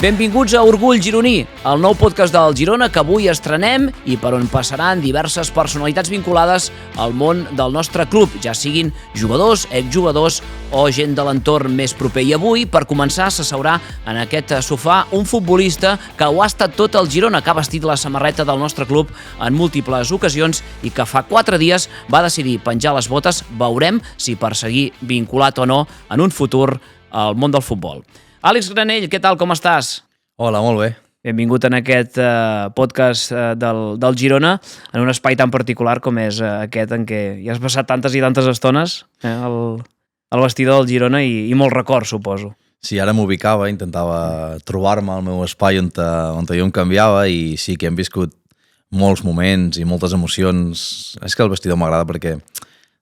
Benvinguts a Orgull Gironí, el nou podcast del Girona que avui estrenem i per on passaran diverses personalitats vinculades al món del nostre club, ja siguin jugadors, exjugadors o gent de l'entorn més proper. I avui, per començar, s'asseurà en aquest sofà un futbolista que ho ha estat tot el Girona, que ha vestit la samarreta del nostre club en múltiples ocasions i que fa 4 dies va decidir penjar les botes. Veurem si per seguir vinculat o no en un futur al món del futbol. Àlex Granell, què tal, com estàs? Hola, molt bé. Benvingut en aquest podcast del Girona, en un espai tan particular com és aquest en què hi has passat tantes i tantes estones al vestidor del Girona i molt record, suposo. Sí, ara m'ubicava, intentava trobar-me al meu espai on jo em canviava i sí que hem viscut molts moments i moltes emocions. És que el vestidor m'agrada perquè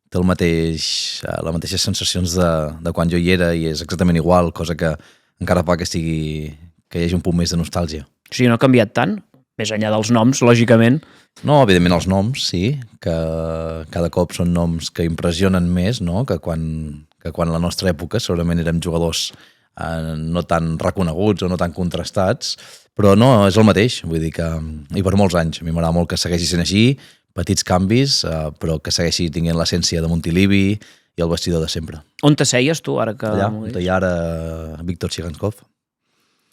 té les mateixes sensacions de quan jo hi era i és exactament igual, cosa que encara fa que hi hagi un punt més de nostàlgia. O sigui, no ha canviat tant? Més enllà dels noms, lògicament. No, evidentment els noms, sí, que cada cop són noms que impressionen més, no? que quan a la nostra època segurament érem jugadors no tan reconeguts o no tan contrastats, però no, és el mateix, vull dir que... I per molts anys, a mi m'agrada molt que segueixi sent així, petits canvis, però que segueixi tinguent l'essència de Montilivi i el vestidor de sempre. On t'asseies tu, ara que... Allà, on hi ha ara Víctor Xiganskov.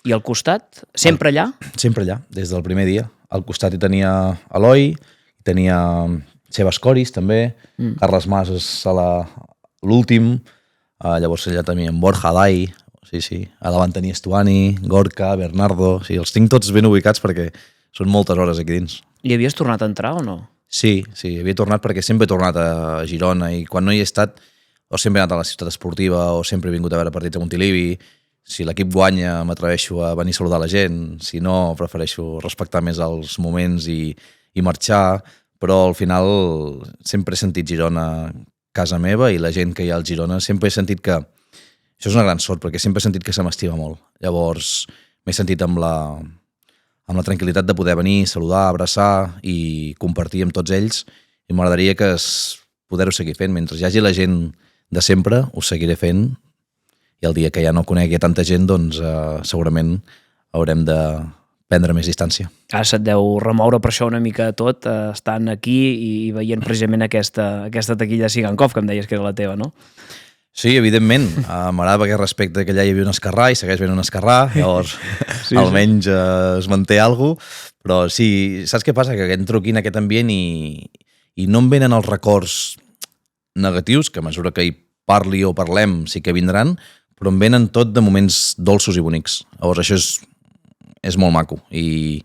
I al costat? Sempre allà? Sempre allà, des del primer dia. Al costat hi tenia Eloi, hi tenia Sebas Coris, també, Carles Mas és l'últim, llavors allà tenia Borja Dai, sí. A davant tenia Estuani, Gorka, Bernardo... Sí, els tinc tots ben ubicats perquè són moltes hores aquí dins. I havies tornat a entrar o no? Sí, havia tornat perquè sempre he tornat a Girona i quan no hi he estat o sempre he anat a la ciutat esportiva o sempre he vingut a veure partits a Montilivi. Si l'equip guanya m'atreveixo a venir a saludar la gent, si no prefereixo respectar més els moments i marxar, però al final sempre he sentit Girona casa meva i la gent que hi ha al Girona sempre he sentit que això és una gran sort perquè sempre he sentit que se m'estima molt. Llavors m'he sentit amb la tranquil·litat de poder venir, saludar, abraçar i compartir amb tots ells i m'agradaria que poder-ho seguir fent. Mentre hi hagi la gent de sempre, ho seguiré fent i el dia que ja no conegui tanta gent, doncs segurament haurem de prendre més distància. Ara se't deu remoure per això una mica tot, estant aquí i veient precisament aquesta taquilla de Xigankov, que em deies que era la teva, no? Sí, evidentment. M'agrada perquè respecte que allà hi havia un esquerrà i segueix venint un esquerrà, llavors sí. Almenys es manté alguna cosa, però sí, saps què passa? Que entro aquí en aquest ambient i no em venen els records negatius, que a mesura que hi parli o parlem sí que vindran, però em venen tot de moments dolços i bonics. Llavors això és molt maco i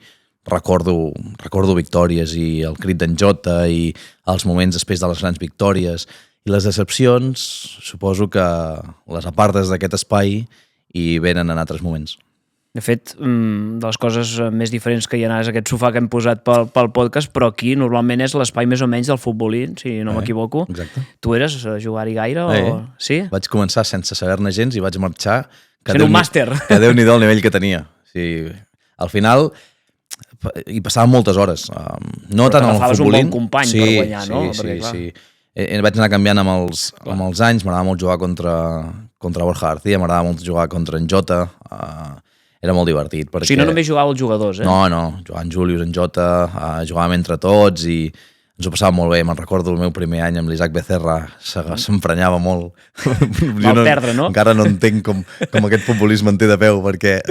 recordo victòries i el crit d'en Jota i els moments després de les grans victòries. I les decepcions, suposo que les apartes d'aquest espai i venen en altres moments. De fet, de les coses més diferents que hi ha és aquest sofà que hem posat pel podcast, però aquí normalment és l'espai més o menys del futbolí, si no m'equivoco. Exacte. Tu eres a jugar-hi gaire? O... Sí? Vaig començar sense saber-ne gens i vaig marxar... Sent un màster. Que Déu-n'hi-do el nivell que tenia. Sí. Al final hi passava moltes hores. No tant al futbolí. Un bon company per guanyar, no? Sí. Vaig anar canviant amb els anys, m'agradava molt jugar contra Borja García, m'agradava molt jugar contra en Jota, era molt divertit. Perquè... O sigui, no només jugava els jugadors, eh? No, jugava en Julius, en Jota, jugàvem entre tots i ens ho passava molt bé. Me'n recordo el meu primer any amb l'Isaac Becerra, s'emprenyava molt. Mal perdre, no? Encara no entenc com aquest futbolisme en té de peu, perquè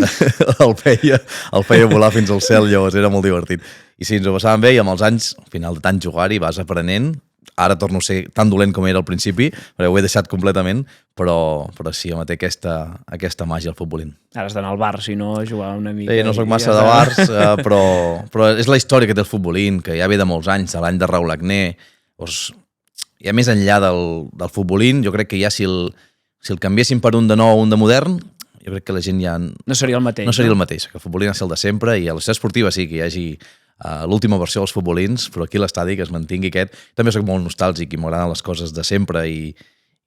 el feia volar fins al cel, llavors era molt divertit. I sí, ens ho passàvem bé i amb els anys, al final de tant jugar-hi, vas aprenent. Ara torno a ser tan dolent com era al principi, perquè ho he deixat completament, però sí, home, té aquesta màgia al futbolín. Ara has d'anar al bar, si no, jugar una mica... No soc massa de bars, però és la història que té el futbolín, que ja ve de molts anys, de l'any de Raúl Agné. Ja més enllà del futbolín, jo crec que ja si el canviessin per un de nou o un de modern, jo crec que la gent ja... No seria el mateix. No seria el mateix, que el futbolín ha de ser el de sempre, i a la ciutat esportiva sí que hi hagi l'última versió dels futbolins, però aquí a l'estadi que es mantingui aquest. També soc molt nostàlgic i m'agraden les coses de sempre i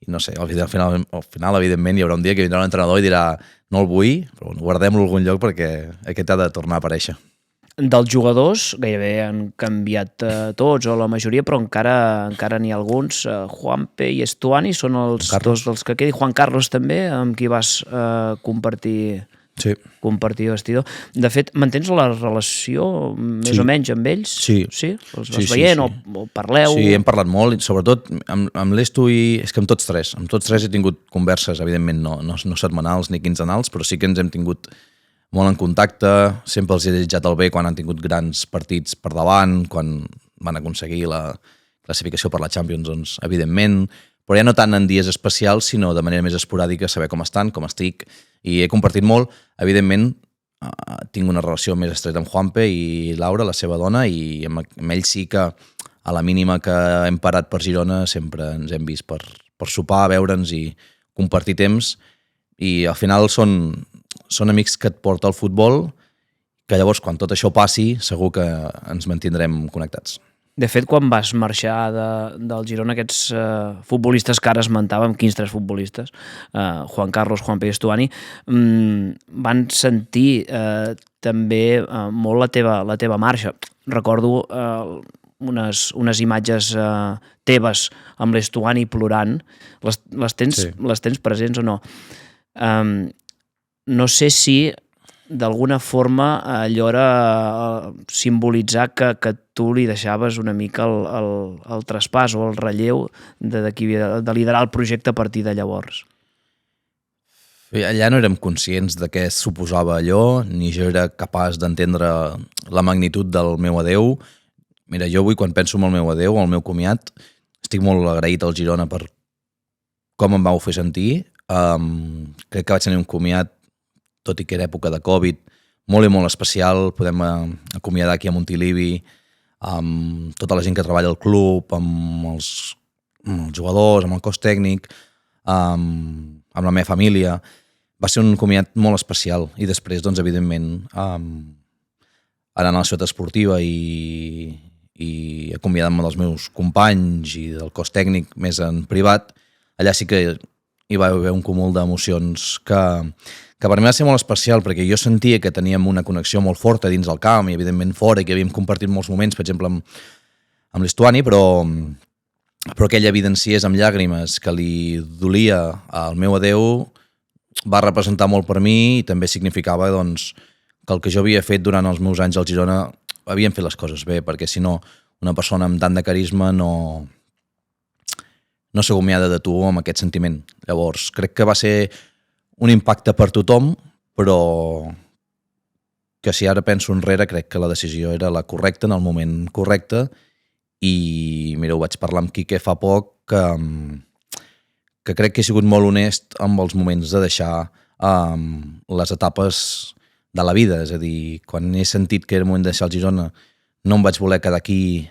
no sé, al final evidentment hi haurà un dia que vindrà un entrenador i dirà no el vull, però guardem-lo en algun lloc perquè aquest ha de tornar a aparèixer. Dels jugadors gairebé han canviat tots o la majoria, però encara n'hi ha alguns. Juanpe i Estuani són els dos dels que quedi. Juan Carlos també, amb qui vas compartir Sí. compartir vestidor. De fet, mantens la relació més o menys amb ells? Sí. Sí? Els vas veient o parleu? Sí, hem parlat molt, sobretot amb l'Estu és que amb tots tres he tingut converses, evidentment no setmanals ni quinzenals, però sí que ens hem tingut molt en contacte, sempre els he desitjat el bé quan han tingut grans partits per davant, quan van aconseguir la classificació per la Champions, doncs, evidentment, però ja no tant en dies especials, sinó de manera més esporàdica, saber com estan, com estic, i he compartit molt. Evidentment, tinc una relació més estreta amb Juanpe i Laura, la seva dona, i amb ell sí que a la mínima que hem parat per Girona sempre ens hem vist per sopar, veure'ns i compartir temps, i al final són amics que et porta el futbol, que llavors quan tot això passi segur que ens mantindrem connectats. De fet, quan vas marxar del Girona, aquests futbolistes que ara esmentàvem, quins tres futbolistes, Juan Carlos, Juanpe i Estuani, van sentir també molt la teva marxa. Recordo unes imatges teves amb l'Estuani plorant. Les tens presents o no? No sé si d'alguna forma allò era simbolitzar que tu li deixaves una mica el traspàs o el relleu de qui havia de liderar el projecte a partir de llavors. Allà no érem conscients de què suposava allò, ni jo era capaç d'entendre la magnitud del meu adeu. Mira, jo avui quan penso en el meu adeu, el meu comiat, estic molt agraït al Girona per com em vau fer sentir. Crec que vaig tenir un comiat, tot i que era època de Covid, molt i molt especial. Podem acomiadar aquí a Montilivi amb tota la gent que treballa al club, amb els jugadors, amb el cos tècnic, amb la meva família. Va ser un comiat molt especial i després, doncs, evidentment, anant a la ciutat esportiva i acomiadant-me dels meus companys i del cos tècnic més en privat, allà sí que hi va haver un cúmul d'emocions que per mi va ser molt especial, perquè jo sentia que teníem una connexió molt forta dins del camp i evidentment fora, i que havíem compartit molts moments, per exemple, amb l'Estuani, però que ell evidenciés amb llàgrimes que li dolia el meu adeu va representar molt per mi i també significava, doncs, que el que jo havia fet durant els meus anys al Girona havien fet les coses bé, perquè si no, una persona amb tant de carisma no s'acomiada de tu amb aquest sentiment. Llavors, crec que va ser un impacte per tothom, però que si ara penso enrere crec que la decisió era la correcta en el moment correcte i mira, ho vaig parlar amb Quique fa poc que crec que he sigut molt honest amb els moments de deixar les etapes de la vida, és a dir, quan he sentit que era el moment de deixar el Girona no em vaig voler quedar aquí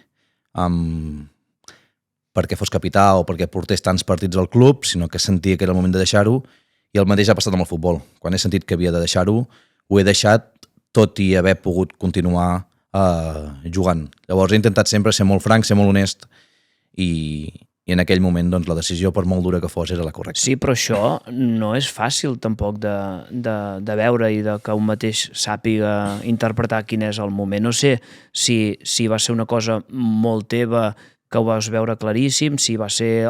perquè fos capità o perquè portés tants partits al club, sinó que sentia que era el moment de deixar-ho. I el mateix ha passat amb el futbol. Quan he sentit que havia de deixar-ho, ho he deixat tot i haver pogut continuar jugant. Llavors he intentat sempre ser molt franc, ser molt honest i en aquell moment doncs, la decisió, per molt dura que fos, era la correcta. Sí, però això no és fàcil tampoc de veure i de que un mateix sàpiga interpretar quin és el moment. No sé si va ser una cosa molt teva que ho vas veure claríssim, si va ser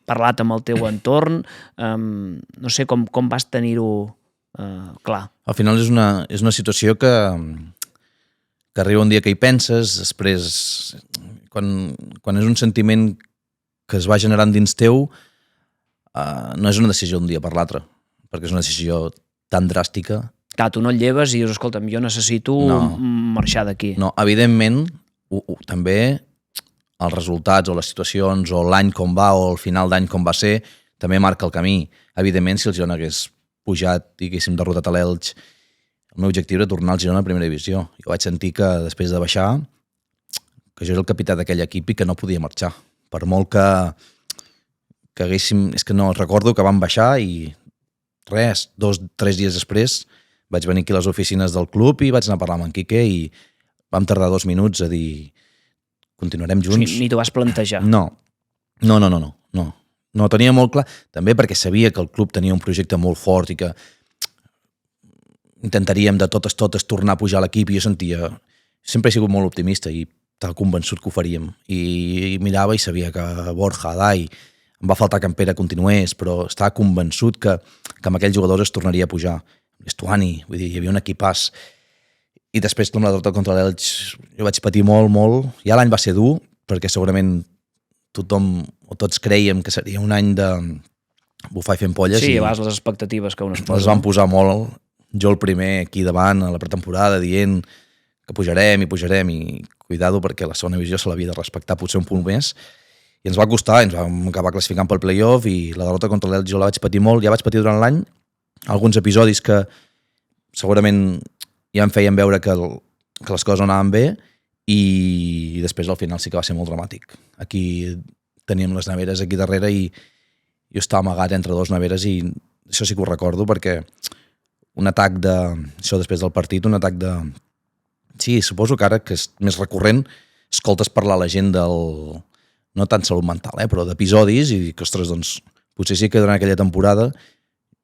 parlat amb el teu entorn, no sé com vas tenir-ho clar. Al final és una situació que arriba un dia que hi penses, després, quan és un sentiment que es va generant dins teu, no és una decisió d'un dia per l'altre, perquè és una decisió tan dràstica. Clar, tu no et lleves i dius, escolta'm, jo necessito marxar d'aquí. No, evidentment, també els resultats o les situacions o l'any com va o el final d'any com va ser també marca el camí. Evidentment, si el Girona hagués pujat i haguéssim derrotat a l'Elx, el meu objectiu era tornar al Girona a primera divisió. Jo vaig sentir que després de baixar que jo era el capità d'aquell equip i que no podia marxar. Per molt que haguéssim... És que no, recordo que vam baixar i res, 2-3 dies després vaig venir aquí a les oficines del club i vaig anar a parlar amb en Quique i vam tardar 2 minuts a dir continuarem junts. Ni t'ho vas plantejar. No, tenia molt clar, també perquè sabia que el club tenia un projecte molt fort i que intentaríem de totes tornar a pujar a l'equip i jo sentia, sempre he sigut molt optimista i estava convençut que ho faríem i mirava i sabia que Borja, Dai, em va faltar que en Pere continués, però estava convençut que amb aquells jugadors es tornaria a pujar. l'Estuani, vull dir, hi havia un equipàs. I després, com la derrota contra l'Elx, jo vaig patir molt, molt. Ja l'any va ser dur, perquè segurament tothom, o tots creiem que seria un any de bufar i fent polles. Sí, i abans les expectatives que un es posa. les van posar molt, jo el primer aquí davant, a la pretemporada, dient que pujarem i cuidado perquè la segona divisió se l'havia de respectar potser un punt més. I ens va costar, ens vam acabar classificant pel playoff i la derrota contra l'Elx jo la vaig patir molt, ja vaig patir durant l'any alguns episodis que segurament ja em feien veure que les coses no anaven bé i després al final sí que va ser molt dramàtic. Aquí teníem les neveres aquí darrere i jo estava amagat entre dues neveres i això sí que ho recordo perquè un atac de... això després del partit, un atac de... Sí, suposo que ara que és més recurrent escoltes parlar la gent del... no tant salut mental, però d'episodis i que, ostres, doncs, potser sí que durant aquella temporada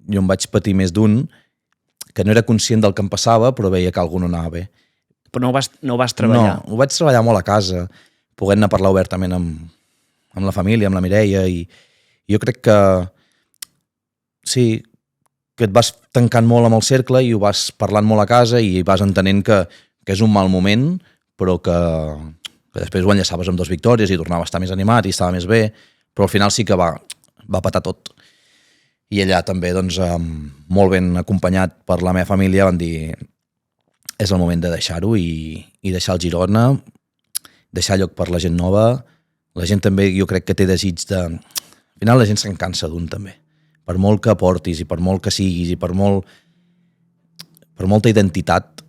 jo em vaig patir més d'un que no era conscient del que em passava però veia que algú no anava bé. Però no ho vas treballar? No, ho vaig treballar molt a casa, podent-ne parlar obertament amb la família, amb la Mireia, i jo crec que sí, que et vas tancant molt amb el cercle i ho vas parlant molt a casa i vas entenent que és un mal moment, però que després ho enllaçaves amb 2 victòries i tornava a estar més animat i estava més bé, però al final sí que va patar tot. I allà també, doncs, molt ben acompanyat per la meva família, van dir és el moment de deixar-ho i deixar el Girona, deixar lloc per la gent nova. La gent també jo crec que té desig de... Al final la gent se'n cansa d'un també. Per molt que aportis i per molt que siguis i per molta identitat,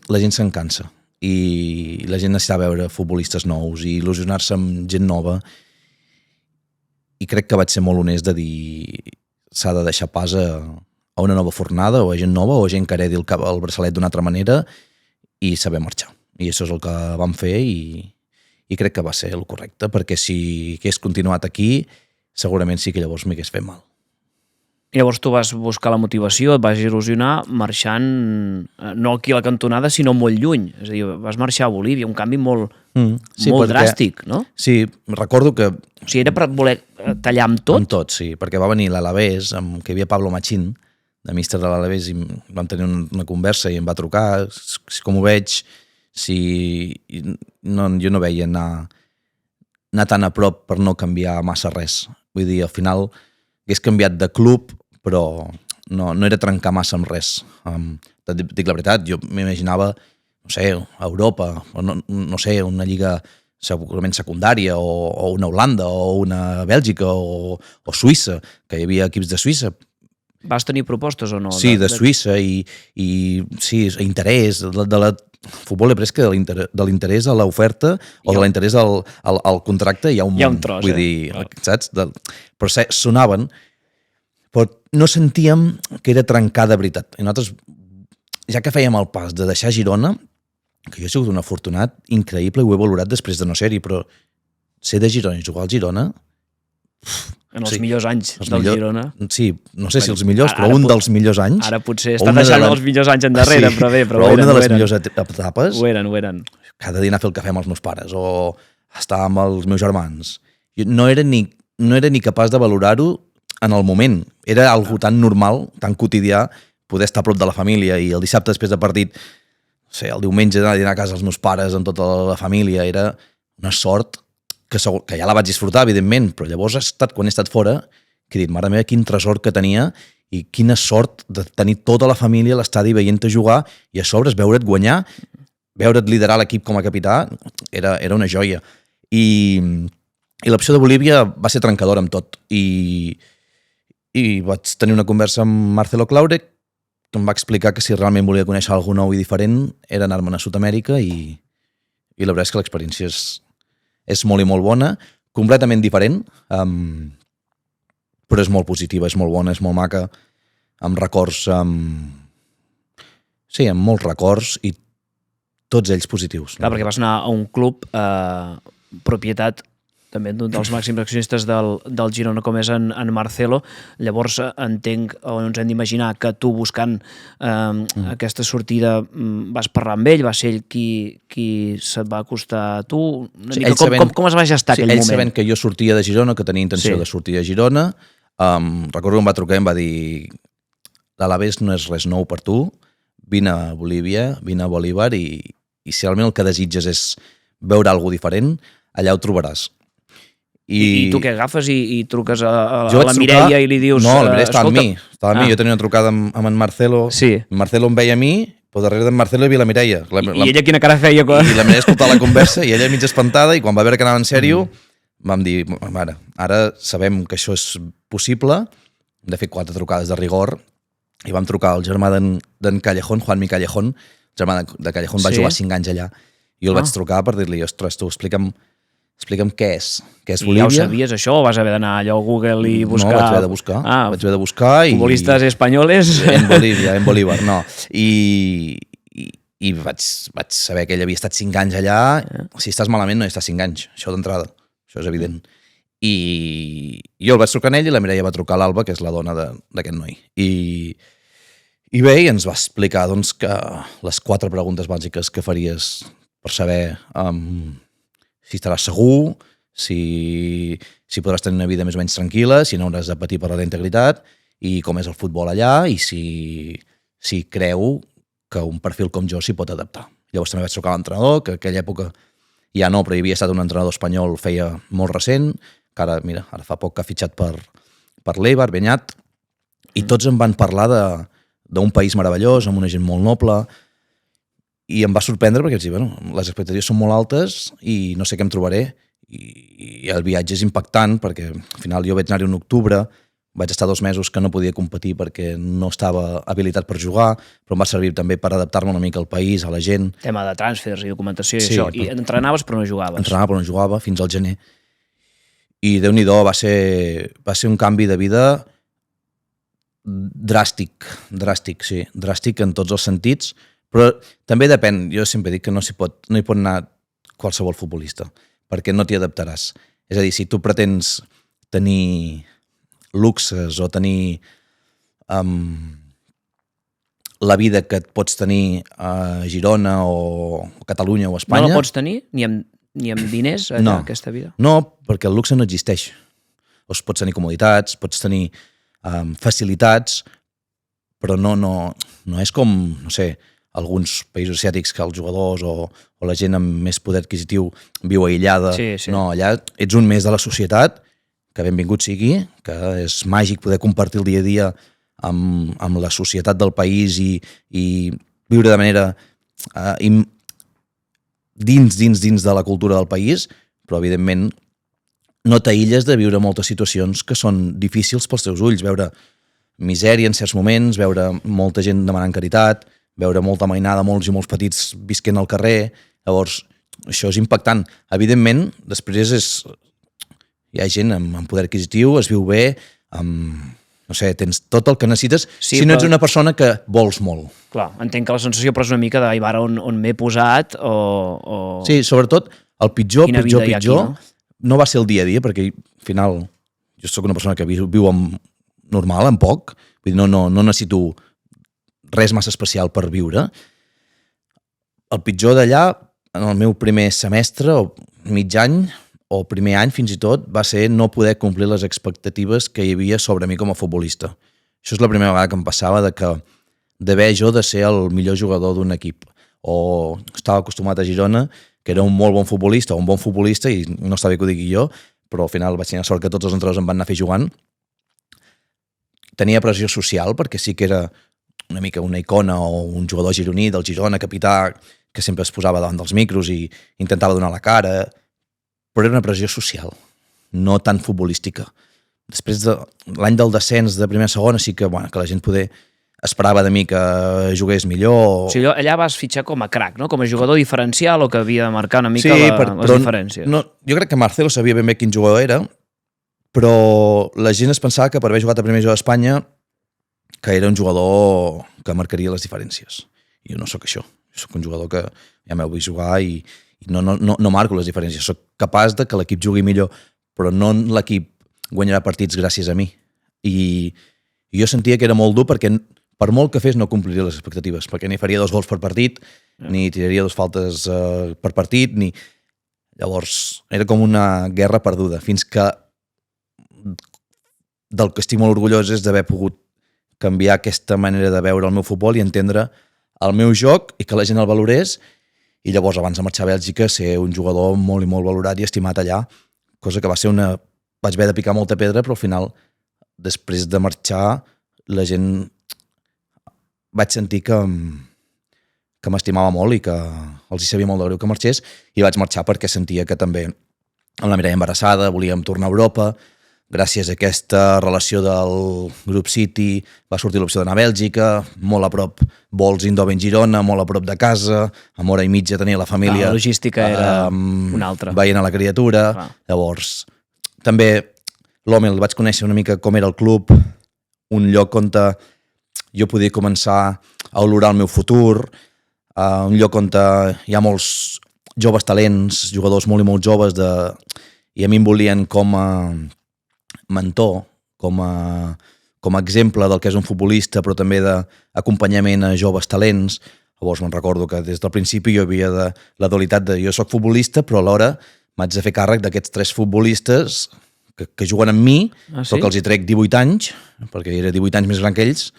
la gent se'n cansa. I la gent necessita veure futbolistes nous i il·lusionar-se amb gent nova. I crec que vaig ser molt honest de dir s'ha de deixar pas a una nova fornada o a gent nova o a gent que heredi el braçalet d'una altra manera i saber marxar. I això és el que vam fer i crec que va ser el correcte, perquè si hagués continuat aquí segurament sí que llavors m'hagués fet mal. I llavors tu vas buscar la motivació, et vas il·lusionar marxant no aquí a la cantonada sinó molt lluny, és a dir, vas marxar a Bolívia, un canvi molt dràstic, no? Sí, recordo que... O sigui, era per voler tallar amb tot? Amb tot, sí, perquè va venir l'Alavés, que hi havia Pablo Machín, de míster de l'Alavés, i vam tenir una conversa i em va trucar, com ho veig, si no, jo no veia anar tan a prop per no canviar massa res. Vull dir, al final hagués canviat de club, però no era trencar massa amb res. Dic la veritat, jo m'imaginava, no sé, a Europa, o no sé, una lliga segurament secundària, o una Holanda, o una Bèlgica, o Suïssa, que hi havia equips de Suïssa. Vas tenir propostes o no? Sí, de Suïssa, i sí, interès, el futbol he pres que de l'interès a l'oferta o de l'interès al contracte hi ha un món. Hi ha un tros, vull dir, saps? Però sonaven, però no sentíem que era trencar de veritat. I nosaltres, ja que fèiem el pas de deixar Girona, que jo he sigut un afortunat increïble i ho he valorat després de no ser-hi, però ser de Girona i jugar al Girona... En els millors anys del Girona. Sí, no sé si els millors, però un dels millors anys. Ara potser està deixant els millors anys endarrere, però bé. Però una de les millors etapes. Ho eren. Cada dia anar a fer el cafè amb els meus pares o estar amb els meus germans. No era ni capaç de valorar-ho en el moment. Era algo tan normal, tan quotidià, poder estar a prop de la família i el dissabte després de partit, no sé, el diumenge anar a dinar a casa els meus pares amb tota la família, era una sort que ja la vaig disfrutar, evidentment, però llavors quan he estat fora, que he dit, mare meva, quin tresor que tenia i quina sort de tenir tota la família a l'estadi veient-te jugar i a sobre veure't guanyar, veure't liderar l'equip com a capità, era una joia. I l'opció de Bolívia va ser trencadora amb tot. I vaig tenir una conversa amb Marcelo Claure, que em va explicar que si realment volia conèixer algú nou i diferent era anar-me'n a Sud-amèrica i la veritat és que l'experiència és molt i molt bona, completament diferent, però és molt positiva, és molt bona, és molt maca, amb records, sí, amb molts records i tots ells positius. Clar, perquè vas anar a un club propietat també d'un dels màxims accionistes del Girona, com és en Marcelo. Llavors entenc, o ens hem d'imaginar, que tu buscant aquesta sortida vas parlar amb ell, va ser ell qui se't va acostar a tu. Com es va gestar aquell moment? Ell sabent que jo sortia de Girona, que tenia intenció de sortir de Girona, recordo que em va trucar i em va dir l'Alavés no és res nou per tu, vine a Bolívia, vine a Bolívar i si realment el que desitges és veure alguna diferent, allà ho trobaràs. I tu què agafes i truques a la Mireia i li dius... No, la Mireia estava amb mi. Jo tenia una trucada amb en Marcelo. Sí. Marcelo em veia a mi, però darrere d'en Marcelo hi havia la Mireia. I ella quina cara feia? I la Mireia escoltava la conversa i ella mig espantada i quan va veure que anava en sèrio vam dir, mare, ara sabem que això és possible, hem de fer 4 trucades de rigor i vam trucar al germà d'en Callejón, Juanmi Callejón, el germà de Callejón va jugar 5 anys allà. I jo el vaig trucar per dir-li, ostres, tu explica'm què és Bolívia. I ja ho sabies, això, o vas haver d'anar allò a Google i buscar... No, vaig haver de buscar. Vaig haver de buscar futbolistes espanyoles. En Bolívar, no. I vaig saber que ell havia estat 5 anys allà. Si estàs malament, no hi estàs 5 anys. Això d'entrada. Això és evident. I jo el vaig trucar a ell i la Mireia va trucar a l'Alba, que és la dona d'aquest noi. I bé, ens va explicar doncs, que les 4 preguntes bàsiques que faries per saber si estaràs segur, si podràs tenir una vida més o menys tranquil·la, si no hauràs de patir per la integritat, i com és el futbol allà, i si creu que un perfil com jo s'hi pot adaptar. Llavors també vaig trucar a l'entrenador, que en aquella època ja no, però hi havia estat un entrenador espanyol feia molt recent, que ara, mira, ara fa poc que ha fitxat per l'Eibar, Beñat, i tots em van parlar d'un país meravellós, amb una gent molt noble, i em va sorprendre perquè les expectatives són molt altes i no sé què em trobaré, i el viatge és impactant perquè al final jo vaig anar-hi en octubre, vaig estar 2 mesos que no podia competir perquè no estava habilitat per jugar, però em va servir també per adaptar-me una mica al país, a la gent. Tema de trànsfers i documentació i això. I entrenaves però no jugaves. Entrenava però no jugava fins al gener. I Déu-n'hi-do, va ser un canvi de vida dràstic, sí, dràstic en tots els sentits, però també depèn, jo sempre dic que no hi pot anar qualsevol futbolista, perquè no t'hi adaptaràs. És a dir, si tu pretens tenir luxes o tenir la vida que et pots tenir a Girona o Catalunya o Espanya... No la pots tenir ni amb diners, aquesta vida? No, perquè el luxe no existeix. Pots tenir comoditats, pots tenir facilitats, però no és com, no sé, alguns països asiàtics que els jugadors o la gent amb més poder adquisitiu viu aïllada. Sí. No, allà ets un més de la societat, que benvingut sigui, que és màgic poder compartir el dia a dia amb la societat del país i viure de manera dins de la cultura del país, però evidentment no t'aïlles de viure moltes situacions que són difícils pels teus ulls, veure misèria en certs moments, veure molta gent demanant caritat, veure molta mainada, molts i molts petits visquent al carrer. Llavors, això és impactant. Evidentment, després hi ha gent amb poder adquisitiu, es viu bé, no sé, tens tot el que necessites, si no ets una persona que vols molt. Clar, entenc que la sensació però és una mica de ara on m'he posat o... Sí, sobretot el pitjor no va ser el dia a dia, perquè al final jo soc una persona que viu normal, amb poc, vull dir, no necessito res massa especial per viure. El pitjor d'allà, en el meu primer semestre o mig any, o primer any fins i tot, va ser no poder complir les expectatives que hi havia sobre mi com a futbolista. Això és la primera vegada que em passava d'haver jo de ser el millor jugador d'un equip. O estava acostumat a Girona, que era un molt bon futbolista, i no està bé que ho digui jo, però al final vaig tenir sort que tots els entrenadors em van anar a fer jugant. Tenia pressió social, perquè sí que era una mica una icona o un jugador gironí del Girona, capità, que sempre es posava davant dels micros i intentava donar la cara, però era una pressió social, no tan futbolística. Després de l'any del descens de primera a segona sí que la gent poder esperava de mi que jugués millor. O sigui, allà vas fitxar com a crac, no? Com a jugador diferencial o que havia de marcar una mica les diferències. No, jo crec que Marcelo sabia ben bé quin jugador era, però la gent es pensava que per haver jugat a primer jugador d'Espanya que era un jugador que marcaria les diferències. I jo no sóc això. Jo sóc un jugador que ja m'heu vist jugar i no marco les diferències. Soc capaç de que l'equip jugui millor, però no l'equip guanyarà partits gràcies a mi. I jo sentia que era molt dur perquè per molt que fes no compliria les expectatives, perquè ni faria 2 gols per partit, ni tiraria 2 faltes per partit, ni... Llavors, era com una guerra perduda, fins que del que estic molt orgullós és d'haver pogut canviar aquesta manera de veure el meu futbol i entendre el meu joc i que la gent el valorés. I llavors, abans de marxar a Bèlgica, ser un jugador molt i molt valorat i estimat allà, cosa que va ser una... Vaig haver de picar molta pedra, però al final, després de marxar, la gent... Vaig sentir que m'estimava molt i que els hi sabia molt de greu que marxés, i vaig marxar perquè sentia que també amb la Mireia embarassada volíem tornar a Europa. Gràcies a aquesta relació del Grup City va sortir l'opció d'anar a Bèlgica, molt a prop, vols Eindhoven-Girona, molt a prop de casa, amb hora i mitja tenia la família. La logística era una altra. Veient a la criatura. Clar. Llavors, també l'Òmel vaig conèixer una mica com era el club, un lloc on jo podia començar a olorar el meu futur, un lloc on hi ha molts joves talents, jugadors molt i molt joves, i a mi em volien com a mentor, com a exemple del que és un futbolista, però també d'acompanyament a joves talents. Llavors me'n recordo que des del principi jo havia la dualitat de jo soc futbolista, però alhora m'haig de fer càrrec d'aquests 3 futbolistes que juguen amb mi, però que els hi trec 18 anys, perquè era 18 anys més gran que ells,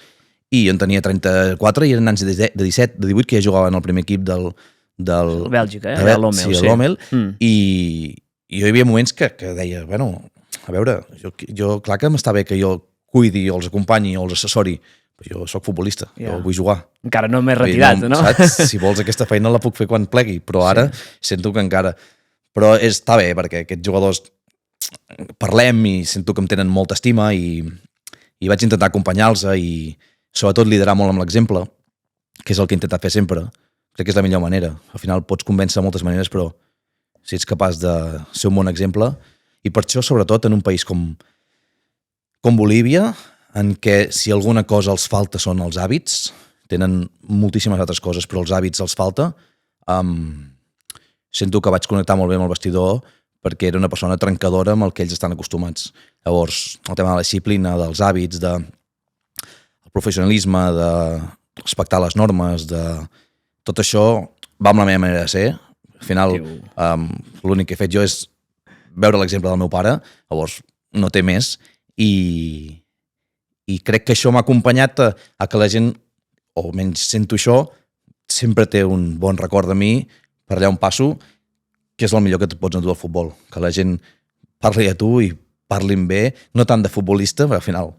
i jo en tenia 34 i eren nans de 17, de 18, que ja jugaven al primer equip del Bèlgica, l'Òmel. Sí, l'Òmel. I jo hi havia moments que deia, bueno, a veure, jo clar que m'està bé que jo cuidi o els acompanyi o els assessori, però jo sóc futbolista, jo vull jugar. Encara no m'he retirat, no? Saps? Si vols aquesta feina la puc fer quan plegui, però ara sento que encara... Però està bé, perquè aquests jugadors parlem i sento que em tenen molta estima i vaig intentar acompanyar-los i sobretot liderar molt amb l'exemple, que és el que he intentat fer sempre. Crec que és la millor manera. Al final pots convèncer de moltes maneres, però si ets capaç de ser un bon exemple, i per això, sobretot, en un país com Bolívia, en què si alguna cosa els falta són els hàbits, tenen moltíssimes altres coses, però els hàbits els falta, sento que vaig connectar molt bé amb el vestidor perquè era una persona trencadora amb el que ells estan acostumats. Llavors, el tema de la disciplina, dels hàbits, del professionalisme, de respectar les normes, de tot això va amb la meva manera de ser. Al final, l'únic que he fet jo és veure l'exemple del meu pare, llavors no té més, i crec que això m'ha acompanyat a que la gent, o almenys sento això, sempre té un bon record de mi per allà on passo, que és el millor que et pots endur al futbol, que la gent parli a tu i parlin bé, no tant de futbolista, perquè al final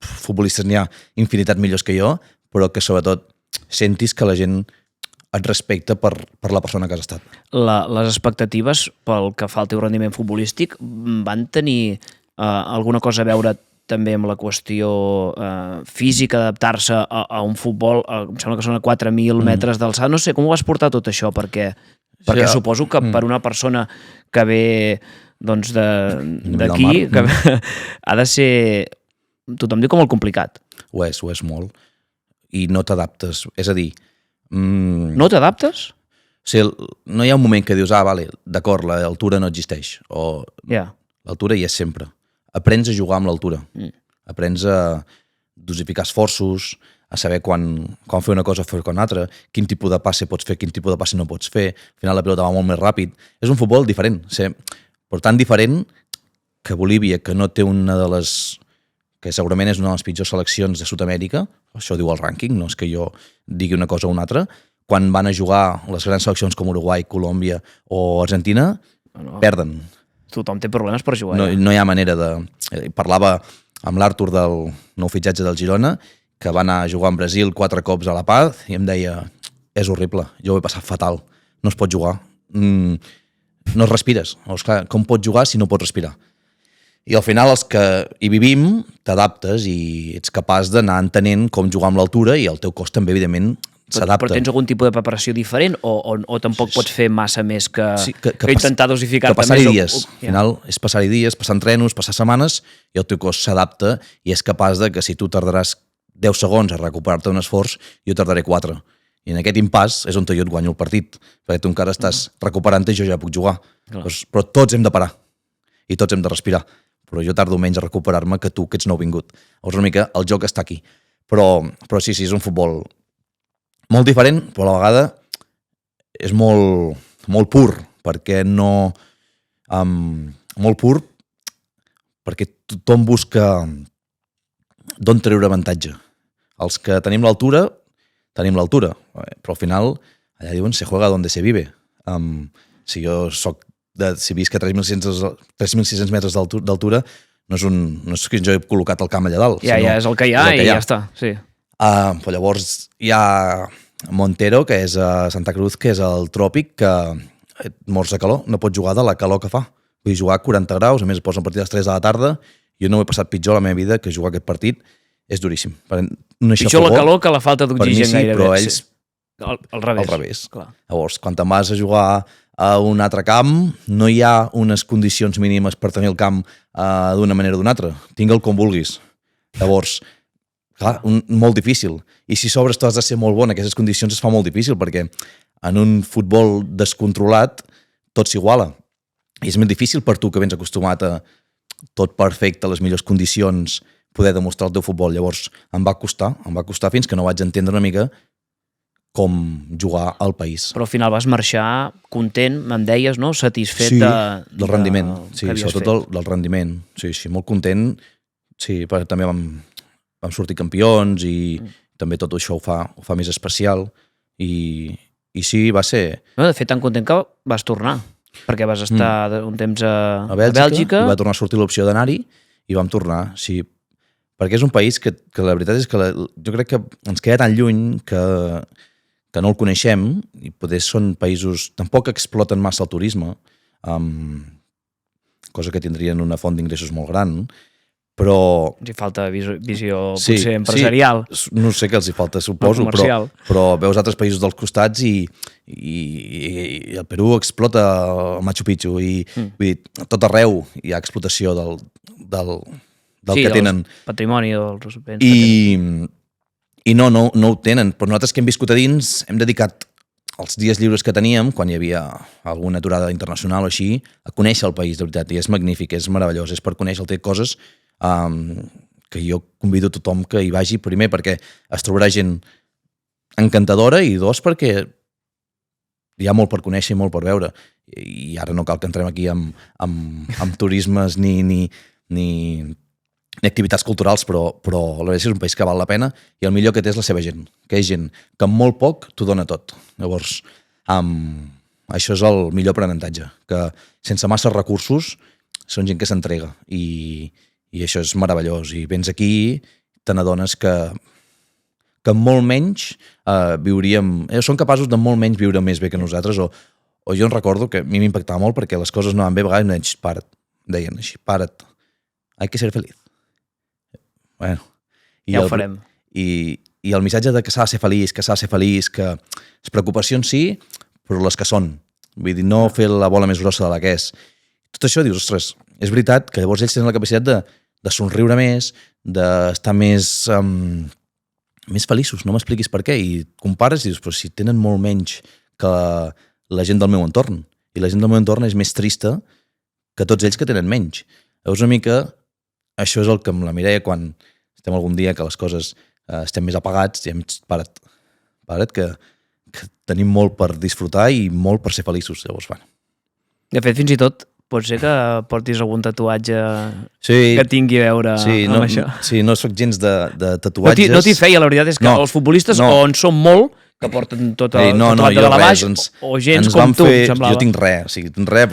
futbolistes n'hi ha infinitat millors que jo, però que sobretot sentis que la gent et respecta per la persona que has estat. Les expectatives pel que fa al teu rendiment futbolístic van tenir alguna cosa a veure també amb la qüestió física, adaptar-se a un futbol, em sembla que són a 4.000 metres d'alçada. No sé, com ho vas portar tot això? Perquè suposo que per una persona que ve d'aquí ha de ser, tothom diu, com molt complicat. Ho és molt. I no t'adaptes. És a dir... No t'adaptes? O sigui, no hi ha un moment que dius, vale, d'acord, l'altura no existeix. O l'altura hi és sempre. Aprens a jugar amb l'altura. Aprens a dosificar esforços, a saber quan fer una cosa o fer una altra, quin tipus de passe pots fer, quin tipus de passe no pots fer. Al final la pilota va molt més ràpid. És un futbol diferent, però tan diferent que Bolívia, que no té una de les... que segurament és una de les pitjors seleccions de Sud-amèrica, això diu el rànquing, no és que jo digui una cosa o una altra, quan van a jugar les grans seleccions com Uruguai, Colòmbia o Argentina, perden. Tothom té problemes per jugar. No hi ha manera de... Parlava amb l'Artur del nou fitxatge del Girona, que va anar a jugar en Brasil 4 cops a La Paz, i em deia, és horrible, jo ho he passat fatal, no es pot jugar, no es respires. Llavors, clar, com pots jugar si no pots respirar? I al final els que hi vivim t'adaptes i ets capaç d'anar entenent com jugar amb l'altura i el teu cos també, evidentment, s'adapta. Però tens algun tipus de preparació diferent o tampoc pots fer massa més que intentar dosificar-te més? Que passar-hi dies. Al final és passar-hi dies, passar entrenos, passar setmanes i el teu cos s'adapta i és capaç de que si tu tardaràs 10 segons a recuperar-te un esforç, jo tardaré 4. I en aquest impàs és on jo et guanyo el partit, perquè tu encara estàs recuperant-te i jo ja puc jugar. Però tots hem de parar i tots hem de respirar. Però jo tardo menys a recuperar-me que tu, que ets nouvingut. Llavors una mica el joc està aquí. Però sí, és un futbol molt diferent, però a la vegada és molt pur, perquè no... molt pur perquè tothom busca d'on treure avantatge. Els que tenim l'altura, però al final allà diuen se juega donde se vive. Si jo si visc a 3.600 metres d'altura, no és que jo he col·locat el camp allà dalt. Ja és el que hi ha i ja està, sí. Però llavors hi ha Montero, que és a Santa Cruz, que és el tròpic, que mors de calor, no pot jugar de la calor que fa. Vull jugar a 40 graus, a més posen partit a les 3 de la tarda, jo no ho he passat pitjor a la meva vida que jugar aquest partit, és duríssim. Pitjor la calor que la falta d'oxigen gairebé. Però ells al revés. Clar. Llavors, quan te'n vas a jugar a un altre camp, no hi ha unes condicions mínimes per tenir el camp d'una manera o d'una altra. Tingue'l com vulguis. Llavors, clar, molt difícil. I si sobres tu has de ser molt bon, aquestes condicions es fa molt difícil, perquè en un futbol descontrolat tot s'iguala. I és molt difícil per tu, que vens acostumat a tot perfecte, a les millors condicions, poder demostrar el teu futbol. Llavors, em va costar fins que no vaig entendre una mica com jugar al país. Però al final vas marxar content, em deies, no? Satisfet del rendiment. Sí, sobretot del rendiment. Sí, molt content. Sí, però també vam sortir campions i també tot això ho fa més especial. I sí, va ser... No, de fet, tan content que vas tornar, perquè vas estar un temps a Bèlgica. I va tornar a sortir l'opció d'anar-hi i vam tornar, sí. Perquè és un país que la veritat és que jo crec que ens queda tan lluny que no el coneixem, i potser són països... Tampoc exploten massa el turisme, cosa que tindrien una font d'ingressos molt gran, però... Els hi falta visió potser empresarial. Sí, no sé què els hi falta, suposo, però veus altres països dels costats i el Perú explota el Machu Picchu i vull dir, tot arreu hi ha explotació del que tenen. Sí, del patrimoni dels béns que tenen. I no ho tenen, però nosaltres que hem viscut a dins hem dedicat els dies lliures que teníem, quan hi havia alguna aturada internacional o així, a conèixer el país, de veritat, i és magnífic, és meravellós, és per conèixer, té coses que jo convido tothom que hi vagi, primer perquè es trobarà gent encantadora i dos perquè hi ha molt per conèixer i molt per veure, i ara no cal que entrem aquí amb turismes ni activitats culturals, però la veritat és un país que val la pena i el millor que té és la seva gent, que és gent que amb molt poc t'ho dona tot. Llavors, això és el millor aprenentatge, que sense massa recursos són gent que s'entrega i això és meravellós. I vens aquí i te n'adones que amb molt menys viuríem... Són capaços de molt menys viure més bé que nosaltres, o jo en recordo que a mi m'impactava molt perquè les coses no van bé, a vegades em deien, para't, deien així, para't, hay que ser feliz. Bueno, ja ho farem. I el missatge de que s'ha de ser feliç, que les preocupacions sí, però les que són. Vull dir, no fer la bola més grossa de la que és. Tot això dius, ostres, és veritat que llavors ells tenen la capacitat de somriure més, d'estar més feliços, no m'expliquis per què. I compares i dius, però si tenen molt menys que la gent del meu entorn. I la gent del meu entorn és més trista que tots ells que tenen menys. Llavors una mica... Això és el que amb la Mireia, quan estem algun dia que les coses estem més apagats, diem, para't, que tenim molt per disfrutar i molt per ser feliços. Llavors, bueno. De fet, fins i tot, pot ser que portis algun tatuatge que tingui a veure amb això. Sí, no soc gens de tatuatges. No t'hi feia, la veritat és que els futbolistes o en són molt, que porten tot el tatuat de la baix, o gens com tu, em semblava. Jo tinc res,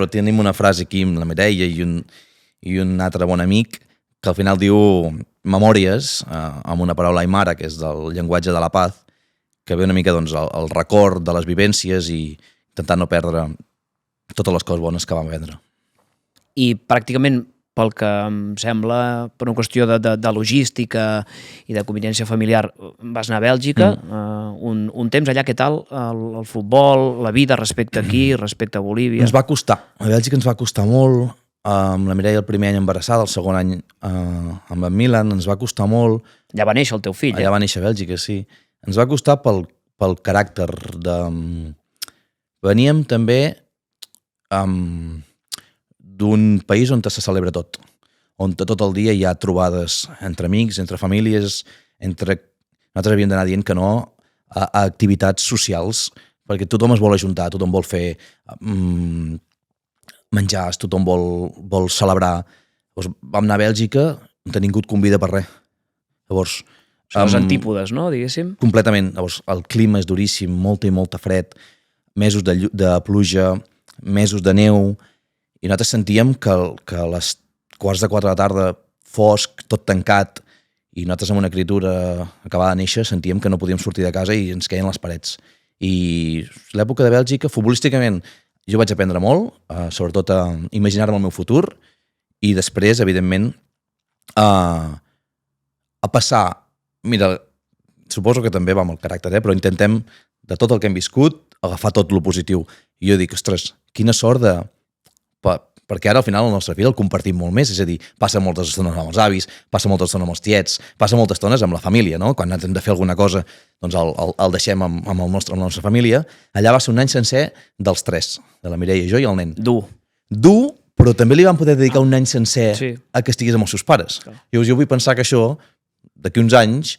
però tenim una frase aquí amb la Mireia i un altre bon amic que al final diu memòries, amb una paraula aimara, que és del llenguatge de la paz, que ve una mica el record de les vivències i intentar no perdre totes les coses bones que vam vendre. I pràcticament, pel que em sembla, per una qüestió de logística i de convivència familiar, vas anar a Bèlgica, un temps allà, què tal? El futbol, la vida respecte aquí, respecte a Bolívia? Ens va costar. A Bèlgica ens va costar molt. Amb la Mireia el primer any embarassada, el segon any amb en Milan, ens va costar molt. Allà va néixer el teu fill. Allà va néixer a Bèlgica, sí. Ens va costar pel caràcter de... Veníem també d'un país on se celebra tot, on tot el dia hi ha trobades entre amics, entre famílies, nosaltres havíem d'anar dient que no a activitats socials, perquè tothom es vol ajuntar, tothom vol fer... menjars, tothom vol celebrar. Llavors, vam anar a Bèlgica, no ningú et convida per res. Llavors, Són les antípodes, no?, diguéssim. Completament. Llavors, el clima és duríssim, molta i molta fred, mesos de pluja, mesos de neu, i nosaltres sentíem que a les 3:45 de la tarda, fosc, tot tancat, i nosaltres amb una criatura acabada de néixer sentíem que no podíem sortir de casa i ens queien les parets. I l'època de Bèlgica, futbolísticament, jo vaig aprendre molt, sobretot a imaginar-me el meu futur, i després, evidentment, a passar... Mira, suposo que també va amb el caràcter, però intentem, de tot el que hem viscut, agafar tot lo positiu. I jo dic, ostres, quina sort de... Perquè ara, al final, el nostre fill el compartim molt més, és a dir, passa moltes estones amb els avis, passa moltes estones amb els tiets, passa moltes estones amb la família, no? Quan hem de fer alguna cosa, doncs el deixem amb la nostra família. Allà va ser un any sencer dels tres, de la Mireia, jo i el nen. Dur, però també li vam poder dedicar un any sencer a que estigués amb els seus pares. Jo vull pensar que això, d'aquí uns anys,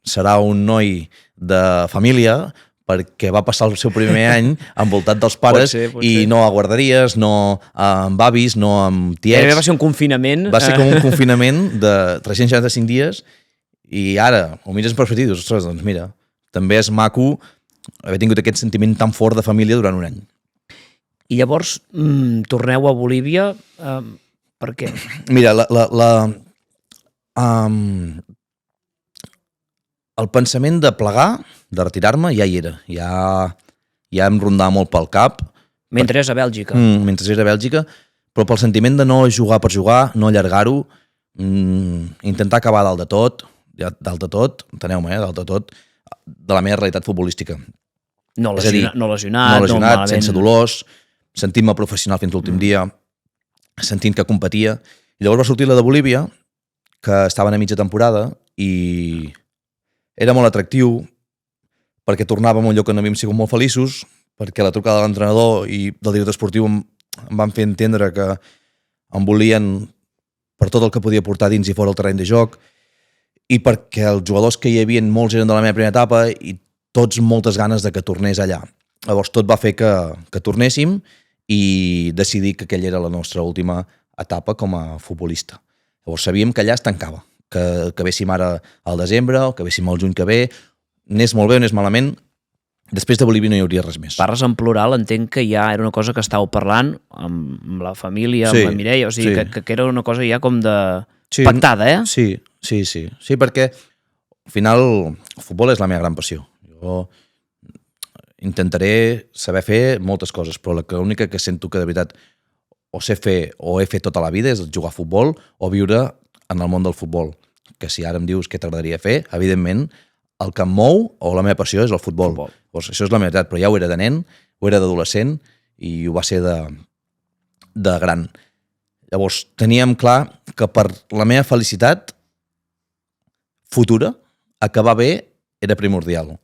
serà un noi de família, perquè va passar el seu primer any envoltat dels pares pot ser. No a guarderies, no amb avis, no amb tiets. Va ser un confinament. Va ser com un confinament de 365 dies i ara, ho mires en perspectiva i dius, ostres, doncs mira, també és maco haver tingut aquest sentiment tan fort de família durant un any. I llavors torneu a Bolívia, per què? Mira, el pensament de plegar, de retirar-me, ja hi era. Ja em rondava molt pel cap. Mentre és a Bèlgica. Mentre era a Bèlgica, però pel sentiment de no jugar per jugar, no allargar-ho, intentar acabar dalt de tot, enteneu-me, dalt de tot, de la meva realitat futbolística. No lesionat, sense dolors, sentint-me professional fins l'últim dia, sentint que competia. I llavors va sortir la de Bolívia, que estaven a mitja temporada, i era molt atractiu perquè tornàvem a un lloc on havíem sigut molt feliços, perquè la trucada de l'entrenador i del director esportiu em van fer entendre que em volien per tot el que podia portar dins i fora el terreny de joc, i perquè els jugadors que hi havia molts eren de la meva primera etapa i tots moltes ganes de que tornés allà. Llavors tot va fer que tornéssim i decidir que aquella era la nostra última etapa com a futbolista. Llavors sabíem que allà es tancava, que véssim ara al desembre o que véssim al juny que ve, anés molt bé o anés malament, després de Bolívia no hi hauria res més. Parles en plural, entenc que ja era una cosa que estàveu parlant amb la família, amb la Mireia, o sigui que era una cosa ja com de pactada, eh? Sí, perquè al final el futbol és la meva gran passió. Jo intentaré saber fer moltes coses, però l'única que sento que de veritat o sé fer o he fet tota la vida és jugar a futbol o viure en el món del futbol. Que si ara em dius què t'agradaria fer, evidentment, el que em mou o la meva passió és el futbol. Doncs això és la meva veritat, però ja ho era de nen, ho era d'adolescent i ho va ser de gran. Llavors, teníem clar que per la meva felicitat futura, acabar bé era primordial.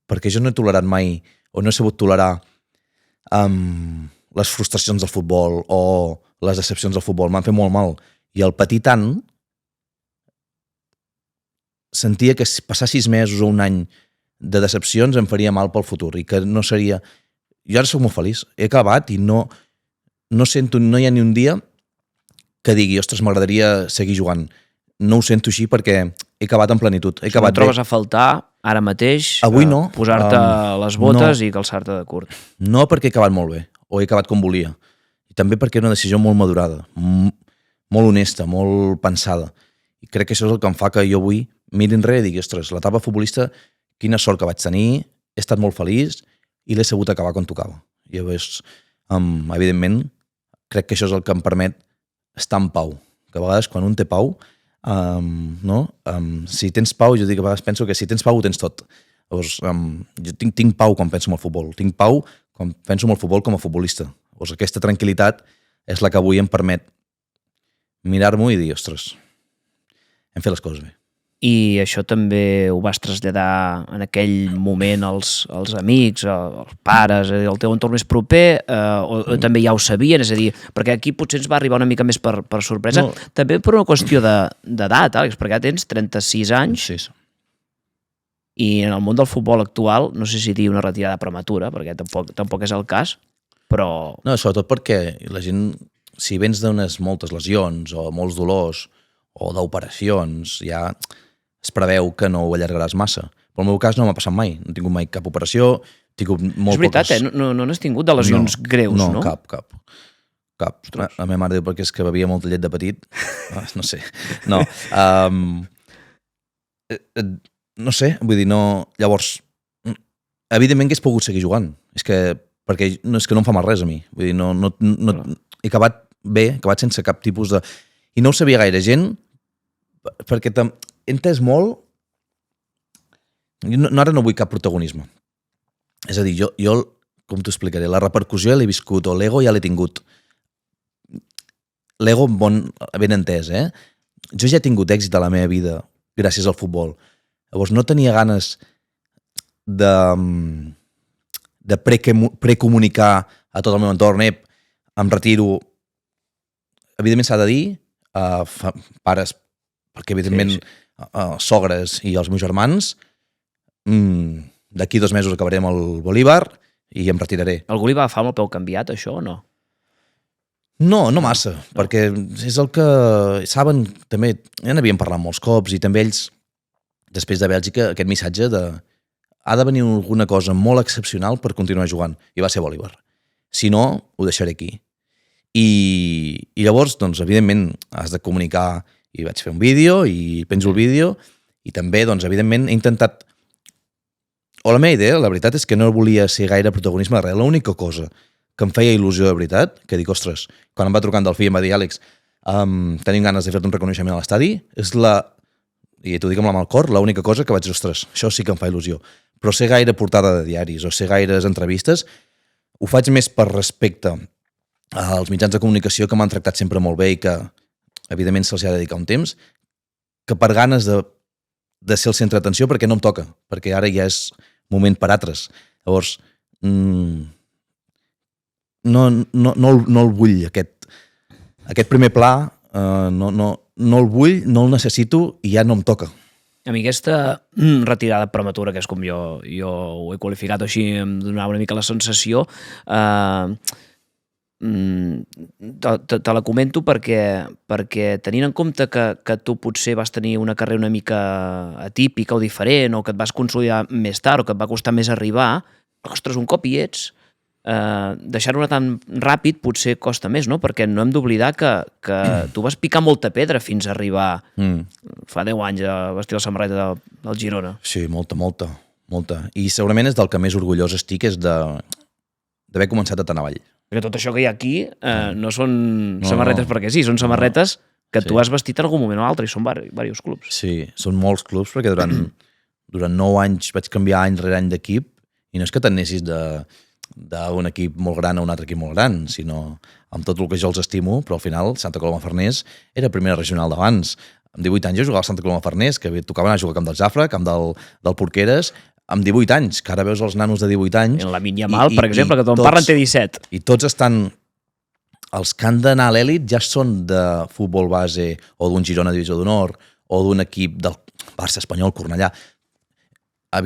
Perquè jo no he tolerat mai, o no he sabut tolerar les frustracions del futbol o les decepcions del futbol. M'han fet molt mal. I al patir tant, sentia que passar 6 mesos o un any de decepcions em faria mal pel futur i que no seria... Jo ara soc molt feliç. He acabat i no hi ha ni un dia que digui, ostres, m'agradaria seguir jugant. No ho sento així perquè he acabat en plenitud. He acabat trobes a faltar ara mateix? Avui no. Posar-te les botes i calçar-te de curt? No, perquè he acabat molt bé, o he acabat com volia. I també perquè era una decisió molt madurada, molt honesta, molt pensada. I crec que això és el que em fa que jo avui miri enrere i digui, ostres, l'etapa futbolista, quina sort que vaig tenir, he estat molt feliç i l'he sabut acabar quan tocava. I llavors, evidentment, crec que això és el que em permet estar en pau. Que a vegades quan un té pau, si tens pau, jo dic que a vegades penso que si tens pau ho tens tot. Llavors, jo tinc pau quan penso en el futbol, tinc pau quan penso en el futbol com a futbolista. Llavors, aquesta tranquil·litat és la que avui em permet mirar-m'ho i dir, ostres, hem fet les coses bé. I això també ho vas traslladar en aquell moment als amics, als pares, el teu entorn més proper, o també ja ho sabien? És a dir, perquè aquí potser ens va arribar una mica més per sorpresa, també per una qüestió d'edat, Àlex, perquè ja tens 36 anys, i en el món del futbol actual, no sé si dir una retirada prematura, perquè tampoc és el cas, però... No, sobretot perquè la gent, si vens d'unes moltes lesions o molts dolors, o d'operacions, ja es preveu que no ho allargaràs massa. Però en el meu cas no m'ha passat mai. No he tingut mai cap operació, he tingut molt És veritat, no n'has tingut de lesions greus, no? No, cap. La meva mare diu perquè és que bevia molta llet de petit. No sé. No. No sé, vull dir, no... Llavors, evidentment que hagués pogut seguir jugant. És que no em fa mal res a mi. Vull dir, no he acabat bé, he acabat sense cap tipus de... I no ho sabia gaire gent, perquè he entès molt... Ara no vull cap protagonisme. És a dir, jo com t'ho explicaré, la repercussió ja l'he viscut, o l'ego ja l'he tingut. L'ego ben entès, eh? Jo ja he tingut èxit a la meva vida gràcies al futbol. Llavors no tenia ganes de precomunicar a tot el meu entorn, em retiro. Evidentment s'ha de dir, pares, perquè evidentment sogres i els meus germans, d'aquí 2 mesos acabarem el Bolívar i em retiraré. Algú li va agafar amb el peu canviat, això, o no? No massa, perquè és el que saben, també, ja n'havíem parlat molts cops, i també ells, després de Bèlgica, aquest missatge de ha de venir alguna cosa molt excepcional per continuar jugant, i va ser Bolívar. Si no, ho deixaré aquí. I llavors, doncs, evidentment, has de comunicar, i vaig fer un vídeo, i penjo el vídeo, i també, doncs, evidentment, he intentat... O la meva idea, la veritat, és que no volia ser gaire protagonisme de res. L'única cosa que em feia il·lusió de veritat, que dic, ostres, quan em va trucar en Delfí i em va dir, Àlex, tenim ganes de fer-te un reconeixement a l'estadi, és i t'ho dic amb la mà al cor, l'única cosa que vaig dir, ostres, això sí que em fa il·lusió. Però ser gaire portada de diaris o ser gaires entrevistes, ho faig més per respecte als mitjans de comunicació que m'han tractat sempre molt bé i que, evidentment, se'ls ha de dedicar un temps, que per ganes de ser el centre d'atenció, perquè no em toca, perquè ara ja és moment per altres. Llavors, no el vull, aquest primer pla, no el vull, no el necessito i ja no em toca. A mi aquesta retirada prematura, que és com jo ho he qualificat així, em donava una mica la sensació, te la comento perquè tenint en compte que tu potser vas tenir una carrera una mica atípica o diferent, o que et vas consolidar més tard, o que et va costar més arribar, ostres, un cop hi ets, deixar-ho anar tan ràpid potser costa més, no? Perquè no hem d'oblidar que tu vas picar molta pedra fins a arribar fa 10 anys a vestir la samarreta del Girona. Sí, molta. I segurament és del que més orgullós estic, és d'haver començat a Tanavall. Perquè tot això que hi ha aquí no són samarretes perquè sí, són samarretes que tu has vestit en algun moment o altre, i són diversos clubs. Sí, són molts clubs, perquè durant 9 anys vaig canviar any rere any d'equip, i no és que t'anessis d'un equip molt gran a un altre equip molt gran, sinó amb tot el que jo els estimo, però al final Santa Coloma Farners era primera regional d'abans. Amb 18 anys jo jugava al Santa Coloma Farners, que tocava anar a jugar al camp del Jafra, camp del Porqueres, amb 18 anys, que ara veus els nanos de 18 anys... En la Yamal, per exemple, que tothom parla en té 17. I tots estan... Els que han d'anar a l'èlit ja són de futbol base, o d'un Girona Divisió d'Honor, o d'un equip del Barça Espanyol, Cornellà. Als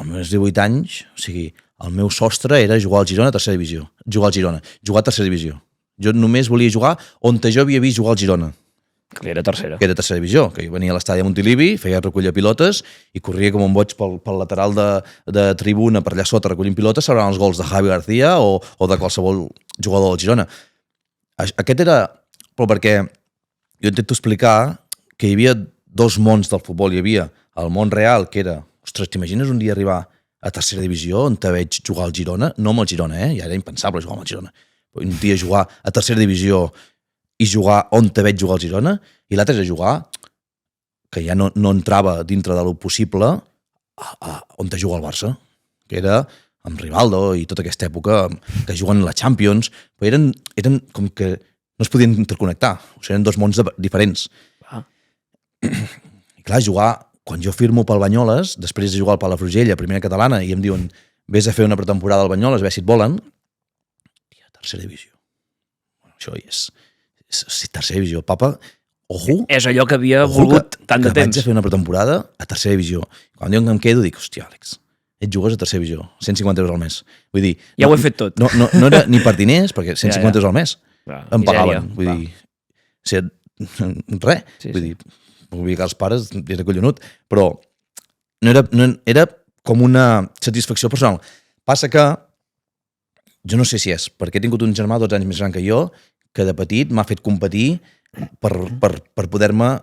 meus 18 anys, o sigui, el meu sostre era jugar al Girona a tercera divisió. Jugar a tercera divisió. Jo només volia jugar on jo havia vist jugar al Girona. Que era tercera. Que era tercera divisió, que jo venia a l'estadi de Montilivi, feia recollir pilotes i corria com un boig pel lateral de tribuna per allà sota recollint pilotes, celebrant els gols de Javi García o de qualsevol jugador del Girona. Aquest era... Però perquè jo intento explicar que hi havia 2 mons del futbol. Hi havia el món real, que era... Ostres, t'imagines un dia arribar a tercera divisió on te veig jugar al Girona? No amb el Girona, ja era impensable jugar amb el Girona. Però un dia jugar a tercera divisió i jugar on te veig jugar al Girona, i l'altre és jugar, que ja no entrava dintre de lo possible, on te juga el Barça, que era amb Rivaldo i tota aquesta època que juguen la Champions, però eren com que no es podien interconnectar, o sigui, eren 2 mons diferents. I clar, jugar... Quan jo firmo pel Banyoles, després de jugar al Palafrugell, a primera catalana, i em diuen vés a fer una pretemporada al Banyoles, a veure si et volen, i a tercera divisió. Això és tercera divisió. Papa, ojo... És allò que havia volgut tant de temps. Que vaig a fer una pretemporada a tercera divisió. Quan diuen que em quedo, dic, hòstia, Àlex, et jugues a tercera divisió, 150 euros al mes. Vull dir... Ja ho he fet tot. No era ni per diners, perquè 150 euros al mes em pagaven. Vull dir... res. Vull dir, ubicar els pares era collonut, però era com una satisfacció personal. Passa que jo no sé si és perquè he tingut un germà 12 anys més gran que jo, que de petit m'ha fet competir per poder-me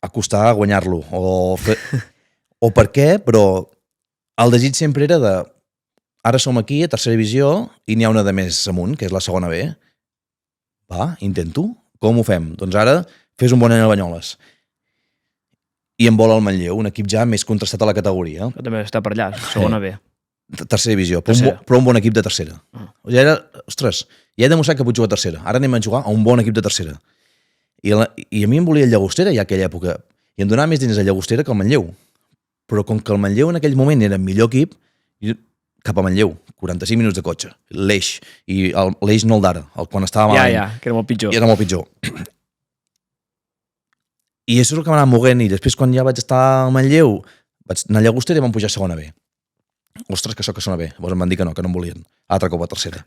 acostar a guanyar-lo. O per què, però el desig sempre era de ara som aquí a tercera divisió i n'hi ha una de més amunt, que és la segona B. Va, intento. Com ho fem? Doncs ara fes un bon any a Banyoles. I em vol el Manlleu, un equip ja més contrastat a la categoria. Que també està per allà, segona B. Tercera divisió, però un bon equip de tercera. Ja era, ostres, ja he demostrat que puc jugar a tercera. Ara anem a jugar a un bon equip de tercera. I a mi em volia el Llagostera ja aquella època. I em donava més diners al Llagostera que al Manlleu. Però com que el Manlleu en aquell moment era el millor equip, cap a Manlleu, 45 minuts de cotxe, l'Eix, i l'Eix no el d'ara, quan estava malament. Ja, que era molt pitjor. I era molt pitjor. I això és el que m'anava moguent, i després quan ja vaig estar al Manlleu, vaig anar a Llagostera i vam pujar a segona B. Ostres, que sóc a segona B. Llavors em van dir que no em volien. Altre cop a tercera.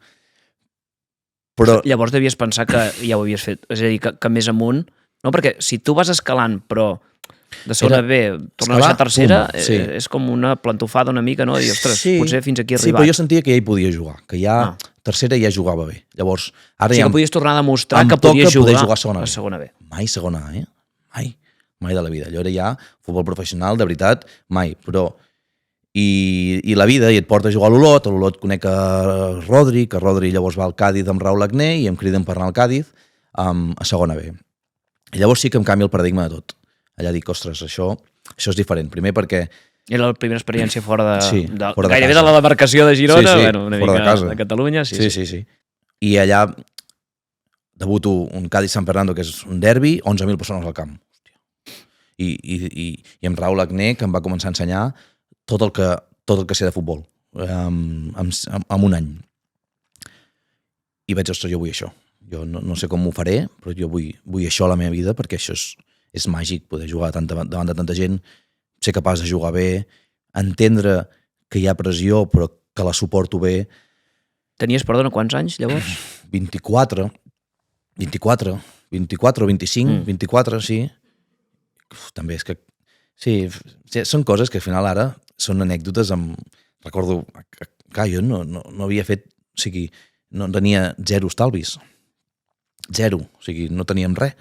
Però... Llavors devies pensar que ja ho havies fet. És a dir, que més amunt... No, perquè si tu vas escalant, però de segona B tornar a baixar a tercera, és com una plantofada una mica, no? I, ostres, potser fins aquí arribat. Sí, però jo sentia que ja hi podia jugar, que ja tercera ja jugava bé. Llavors, ara sí, que podies tornar a demostrar que podies jugar a segona B. Mai segona A, mai de la vida. Allò era ja futbol professional, de veritat, mai. Però i la vida, i et porta a jugar a l'Olot conec a Rodri, que Rodri llavors va al Càdiz amb Raúl Agné i em criden per anar al Càdiz a segona B. I llavors sí que em canvia el paradigma de tot. Allà dic, ostres, això és diferent. Primer perquè... Era la primera experiència fora de gairebé de la demarcació de Girona, bueno, una mica de Catalunya. Sí. I allà debuto un Cádiz-San Fernando, que és un derbi, 11.000 persones al camp. I amb Raúl Agné, que em va començar a ensenyar tot el que sé de futbol en un any. I vaig dir, ostres, jo vull això. Jo no sé com m'ho faré, però jo vull això a la meva vida, perquè això és màgic, poder jugar davant de tanta gent, ser capaç de jugar bé, entendre que hi ha pressió, però que la suporto bé. Tenies, perdona, quants anys, llavors? 24 o 25, 24, sí. També és que... Sí, són coses que al final ara són anècdotes Recordo, clar, jo no havia fet... O sigui, no tenia 0 estalvis. 0. O sigui, no teníem res.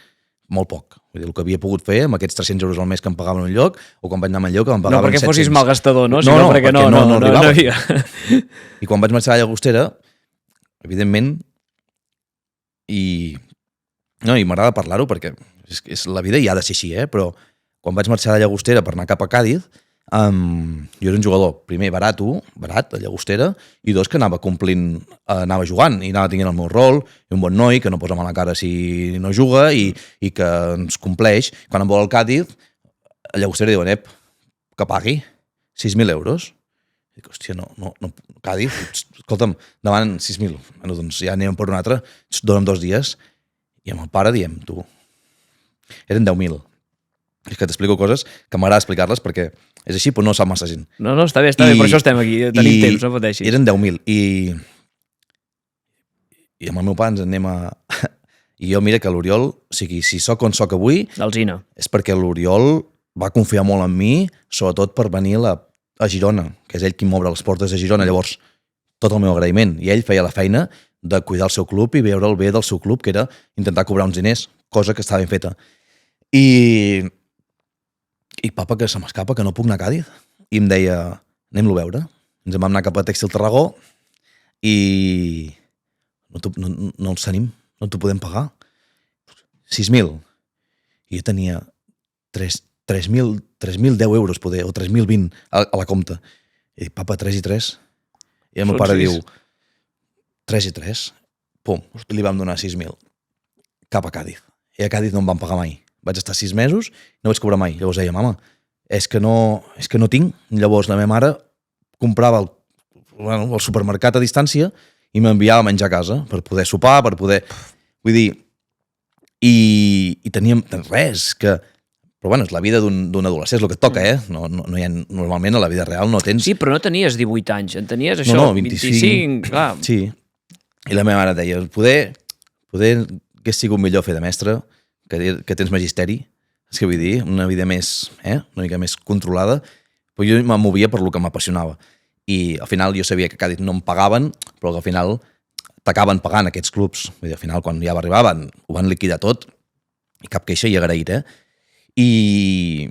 Molt poc. Vull dir, el que havia pogut fer amb aquests 300 euros al mes que em pagaven un lloc, o quan vaig anar a Manlleu que em pagaven 700. No perquè fossis malgastador, no? No, perquè no arribava. havia. I quan vaig marxar a Llagostera, evidentment, i m'agrada parlar-ho perquè és la vida i ha de ser així, però quan vaig marxar a Llagostera per anar cap a Càdiz, jo era un jugador, primer, barat a Llagostera, i 2, que anava complint, anava jugant, i anava tenint el meu rol, i un bon noi, que no posa mala cara si no juga, i que ens compleix. Quan em vol al Càdiz, a Llagostera diuen, que pagui 6.000 euros. I dic, hòstia, no, Càdiz, escolta'm, demanen 6.000. Bueno, doncs ja anem per un altre, dona'm 2 dies, i amb el pare diem, tu, eren 10.000. És que t'explico coses que m'agrada explicar-les perquè és així, però no sap massa gent. No, està bé, per això estem aquí, tenim temps, no pateixis. Eren 10.000 i amb el meu pare ens anem a... I jo mira que l'Oriol, o sigui, si sóc on sóc avui... L'Alzina. És perquè l'Oriol va confiar molt en mi, sobretot per venir a Girona, que és ell qui m'obre les portes de Girona. Llavors, tot el meu agraïment. I ell feia la feina de cuidar el seu club i veure el bé del seu club, que era intentar cobrar uns diners, cosa que estava ben feta. I papa, que se m'escapa, que no puc anar a Càdiz. I em deia, anem-lo a veure. Ens vam anar cap a Tèxtil Tarragó i no els tenim, no t'ho podem pagar. 6.000. I jo tenia 3.010 euros, poder, o 3.020 a la compta. I dic, papa, 3 i 3. I el meu pare diu, 3 i 3. Pum, li vam donar 6.000. Cap a Càdiz. I a Càdiz no em van pagar mai. Vaig estar 6 mesos i no vaig cobrar mai. Llavors deia, mama, és que no tinc. Llavors la meva mare comprava el supermercat a distància i m'enviava a menjar a casa per poder sopar, per poder... Vull dir, i teníem res, que... Però bueno, és la vida d'un adolescent, és el que et toca, No hi ha, normalment a la vida real no tens... Sí, però no tenies 18 anys, en tenies això, no, 25, clar. Sí, i la meva mare deia, poder hagués sigut millor fer de mestre, que tens magisteri, és que vull dir, una vida més, una mica més controlada, però jo me movia per lo que m'apassionava. I al final jo sabia que a Càdiz no em pagaven, però que al final t'acaben pagant aquests clubs. Vull dir, al final, quan ja va arribar, ho van liquidar tot, i cap queixa i agraït, I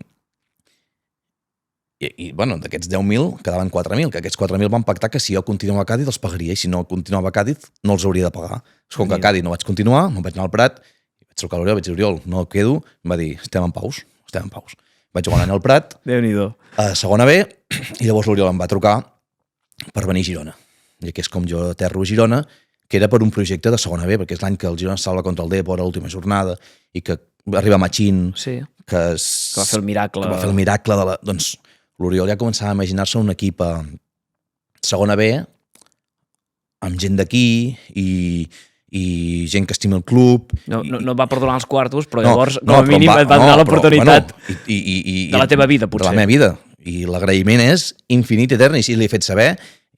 bueno, d'aquests 10.000 quedaven 4.000, que aquests 4.000 van pactar que si jo continuava a Càdiz els pagaria, i si no continuava a Càdiz no els hauria de pagar. Com que a Càdiz no vaig continuar, me'n vaig anar al Prat, vaig trucar a l'Oriol, vaig dir, Oriol, no quedo, em va dir, estem en paus. Vaig jugar un any al Prat, a segona B, i llavors l'Oriol em va trucar per venir a Girona. I aquí és com jo aterro a Girona, que era per un projecte de segona B, perquè és l'any que el Girona salva contra el Depor a l'última jornada, i que arriba Machín, que va fer el miracle. Que va fer el miracle de la... Doncs l'Oriol ja començava a imaginar-se un equip a segona B, amb gent d'aquí i gent que estima el club. No va perdonar els quartos, però llavors com a mínim et va donar l'oportunitat de la teva vida, potser. De la meva vida. I l'agraïment és infinit i etern, i si l'he fet saber,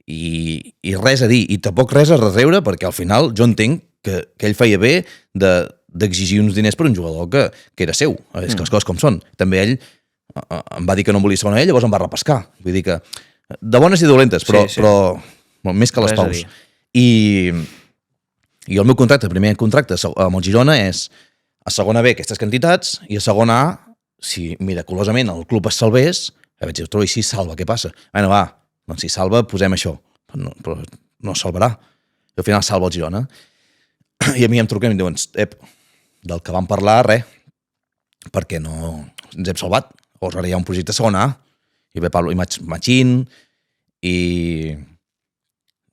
i res a dir, i tampoc res a retreure, perquè al final jo entenc que ell feia bé d'exigir uns diners per un jugador que era seu. És que les coses com són. També ell em va dir que no em volia segona ell, llavors em va repescar. Vull dir que de bones i dolentes, però més que les paus. I el meu contracte, el primer contracte amb el Girona és a segona B aquestes quantitats i a segona A, si miraculosament el club es salvés, vaig dir, i si salva, què passa? Bueno, va, doncs si salva posem això, però no salvarà. I al final salva el Girona. I a mi em truquen i em diuen, del que vam parlar, res, perquè no ens hem salvat. Llavors ara hi ha un projecte segona A, i ve Pablo i Machín,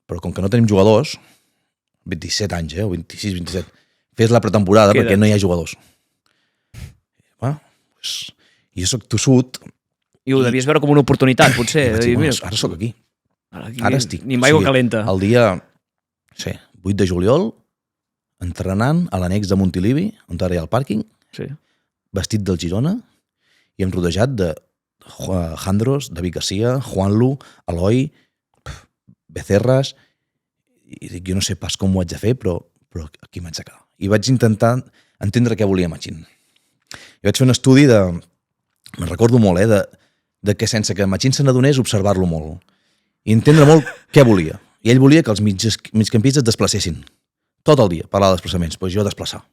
però com que no tenim jugadors, 27 anys, o 26, 27, fes la pretemporada perquè no hi ha jugadors. I jo soc tossut. I ho devies veure com una oportunitat, potser. Ara soc aquí. Ara estic. Ni amb aigua calenta. El dia 8 de juliol, entrenant a l'annex de Montilivi, on ara hi ha el pàrquing, vestit del Girona, i hem rodejat de Jandros, David Garcia, Juanlu, Eloi, Becerres, i dic, jo no sé pas com ho haig de fer, però aquí m'haig de quedar. I vaig intentar entendre què volia Machín. I vaig fer un estudi me'n recordo molt, de que sense que Machín se n'adonés, observar-lo molt. I entendre molt què volia. I ell volia que els migcampistes es desplacessin. Tot el dia, parlar de desplaçaments. Doncs jo desplaçar.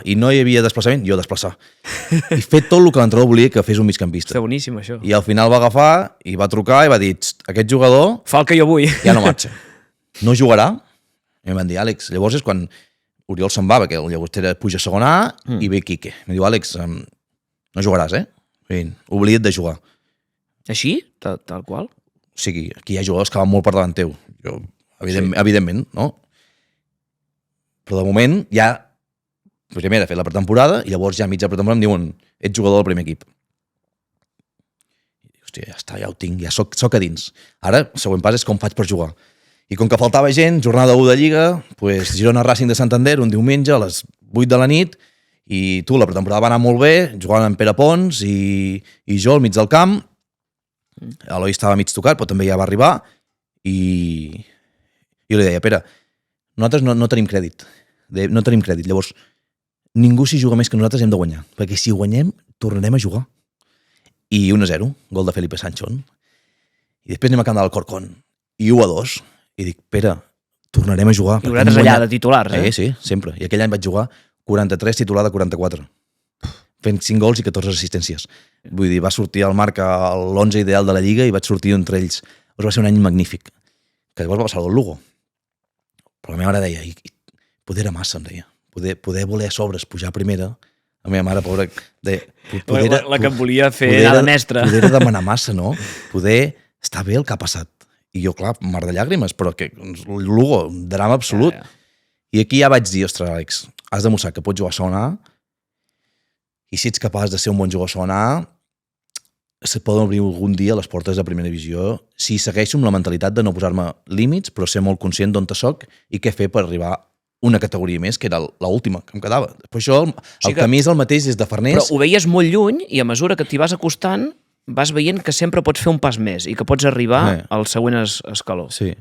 I no hi havia desplaçament, jo desplaçar. I fer tot el que l'entrenador volia que fes un migcampista. Està boníssim, això. I al final va agafar i va trucar i va dir, aquest jugador... Fa el que jo vull. Ja no marxa. No jugarà? I em van dir, Àlex, llavors és quan Oriol se'n va, perquè llavors puja a segona A i ve Quique. Em diu, Àlex, no jugaràs, Oblida't de jugar. Així? Tal qual? O sigui, aquí hi ha jugadors que van molt per davant teu. Jo, evidentment, no? Però de moment ja... Primer he fet la pretemporada i llavors ja mitja pretemporada em diuen ets jugador del primer equip. I dic, hòstia, ja està, ja ho tinc, ja soc a dins. Ara, el següent pas és com faig per jugar. I com que faltava gent, jornada 1 de Lliga, pues, Girona Racing de Santander, un diumenge a les 8 de la nit, i la pretemporada va anar molt bé, jugant amb Pere Pons i jo al mig del camp. Eloi estava mig tocat, però també ja va arribar, i jo li deia, Pere, nosaltres no tenim crèdit. No tenim crèdit, llavors ningú si juga més que nosaltres hem de guanyar, perquè si guanyem tornarem a jugar. I 1-0, gol de Felipe Sanchón. I després anem a Camp d'Alcorcón, i 1-2, i dic, Pere, tornarem a jugar. I vosaltres allà de titulars, Sí, sempre. I aquell any vaig jugar 43, titular de 44, fent 5 gols i 14 assistències. Vull dir, va sortir al Marca l'11 ideal de la Lliga i vaig sortir entre ells. Va ser un any magnífic, que llavors va passar el Lugo. Però la meva mare deia, poder era massa, em deia. Poder voler a sobres pujar a primera, la meva mare, pobra, deia... La que em volia fer a la mestra. Poder demanar massa, no? Poder estar bé el que ha passat. I jo, clar, mar de llàgrimes, però que Lugo, un drama absolut. I aquí ja vaig dir, ostres, Àlex, has demostrat que pots jugar a segona A, i si ets capaç de ser un bon jugador a segona A, se poden obrir algun dia les portes de primera divisió si segueixo amb la mentalitat de no posar-me límits, però ser molt conscient d'on te soc i què fer per arribar una categoria més, que era l'última que em quedava. Després això, el camí és el mateix des de Farners. Però ho veies molt lluny i a mesura que t'hi vas acostant vas veient que sempre pots fer un pas més i que pots arribar al següent escaló. Sí,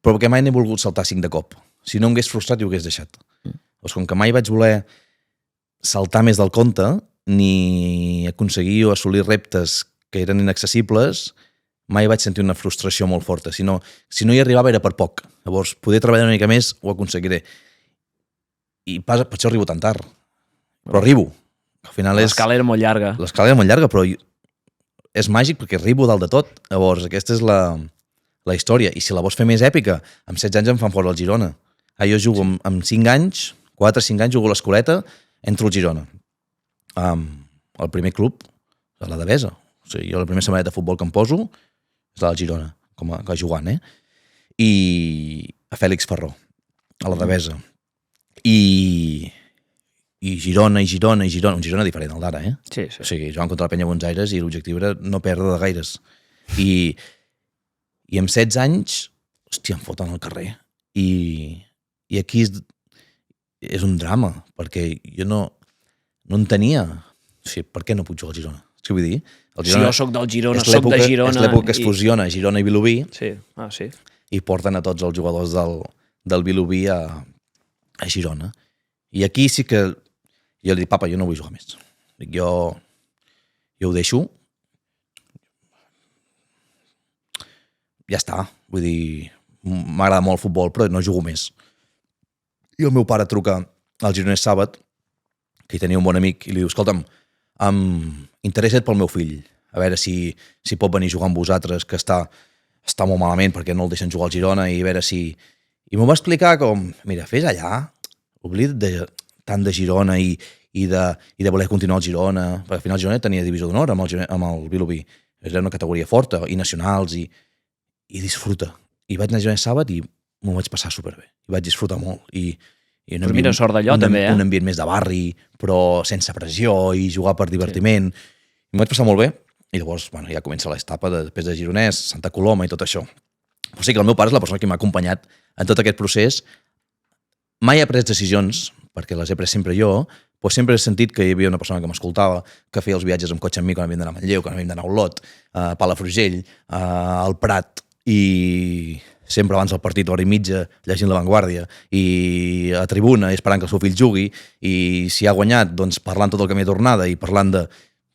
però perquè mai n'he volgut saltar 5 de cop. Si no m'hagués frustrat i ho hagués deixat. Doncs com que mai vaig voler saltar més del compte, ni aconseguir o assolir reptes que eren inaccessibles, mai vaig sentir una frustració molt forta. Si no hi arribava era per poc. Llavors, poder treballar una mica més ho aconseguiré. I per això arribo tan tard. Però arribo. Al final l'escala era molt llarga. L'escala era molt llarga, però és màgic perquè arribo dalt de tot. Llavors, aquesta és la història. I si la vols fer més èpica, amb 16 anys em fan fora al Girona. Jo jugo amb 5 anys, 4-5 anys, jugo a l'escoleta, entro al Girona. El primer club, a la Devesa. O sigui, jo la primera setmaneta de futbol que em poso és la del Girona, com a jugant, I a Fèlix Ferró, a la Devesa. I Girona, un Girona diferent al d'ara, Sí. O sigui, jugant contra la Penya Buenos Aires i l'objectiu era no perdre de gaires. I amb 16 anys, hòstia, em foten al carrer. I aquí és un drama, perquè jo no entenia, o sigui, per què no puc jugar al Girona? És que vull dir, si jo soc del Girona, soc de Girona... És l'època que es fusiona Girona i Vilobí, sí. I porten a tots els jugadors del Vilobí a Girona. I aquí sí que jo li dic, papa, jo no vull jugar més. Jo ho deixo. Ja està. Vull dir, m'agrada molt el futbol, però no jugo més. I el meu pare truca al Gironès Sàbat, que hi tenia un bon amic, i li diu, escolta'm, interessa't pel meu fill, a veure si pot venir a jugar amb vosaltres, que està molt malament perquè no el deixen jugar al Girona, i a veure si... I m'ho va explicar com, mira, fes allà, oblida't tant de Girona i de voler continuar al Girona, perquè al final el Girona tenia divisió d'honor amb el Vilobí, era una categoria forta, i nacionals, i disfruta. I vaig anar a Gironès Sàbat i m'ho vaig passar superbé, i vaig disfrutar molt, i però mira, sort d'allò també, un ambient més de barri, però sense pressió i jugar per divertiment. I m'ho vaig passar molt bé, i llavors ja comença l'etapa després de Gironès, Santa Coloma i tot això. Però sí que el meu pare és la persona que m'ha acompanyat en tot aquest procés. Mai he pres decisions, perquè les he pres sempre jo, però sempre he sentit que hi havia una persona que m'escoltava, que feia els viatges amb cotxe amb mi quan havíem d'anar a Manlleu, quan havíem d'anar a Olot, a Palafrugell, al Prat, i sempre abans del partit, hora i mitja, llegint La Vanguardia, i a tribuna, esperant que el seu fill jugui, i si ha guanyat, doncs parlant tot el camí de tornada, i parlant de...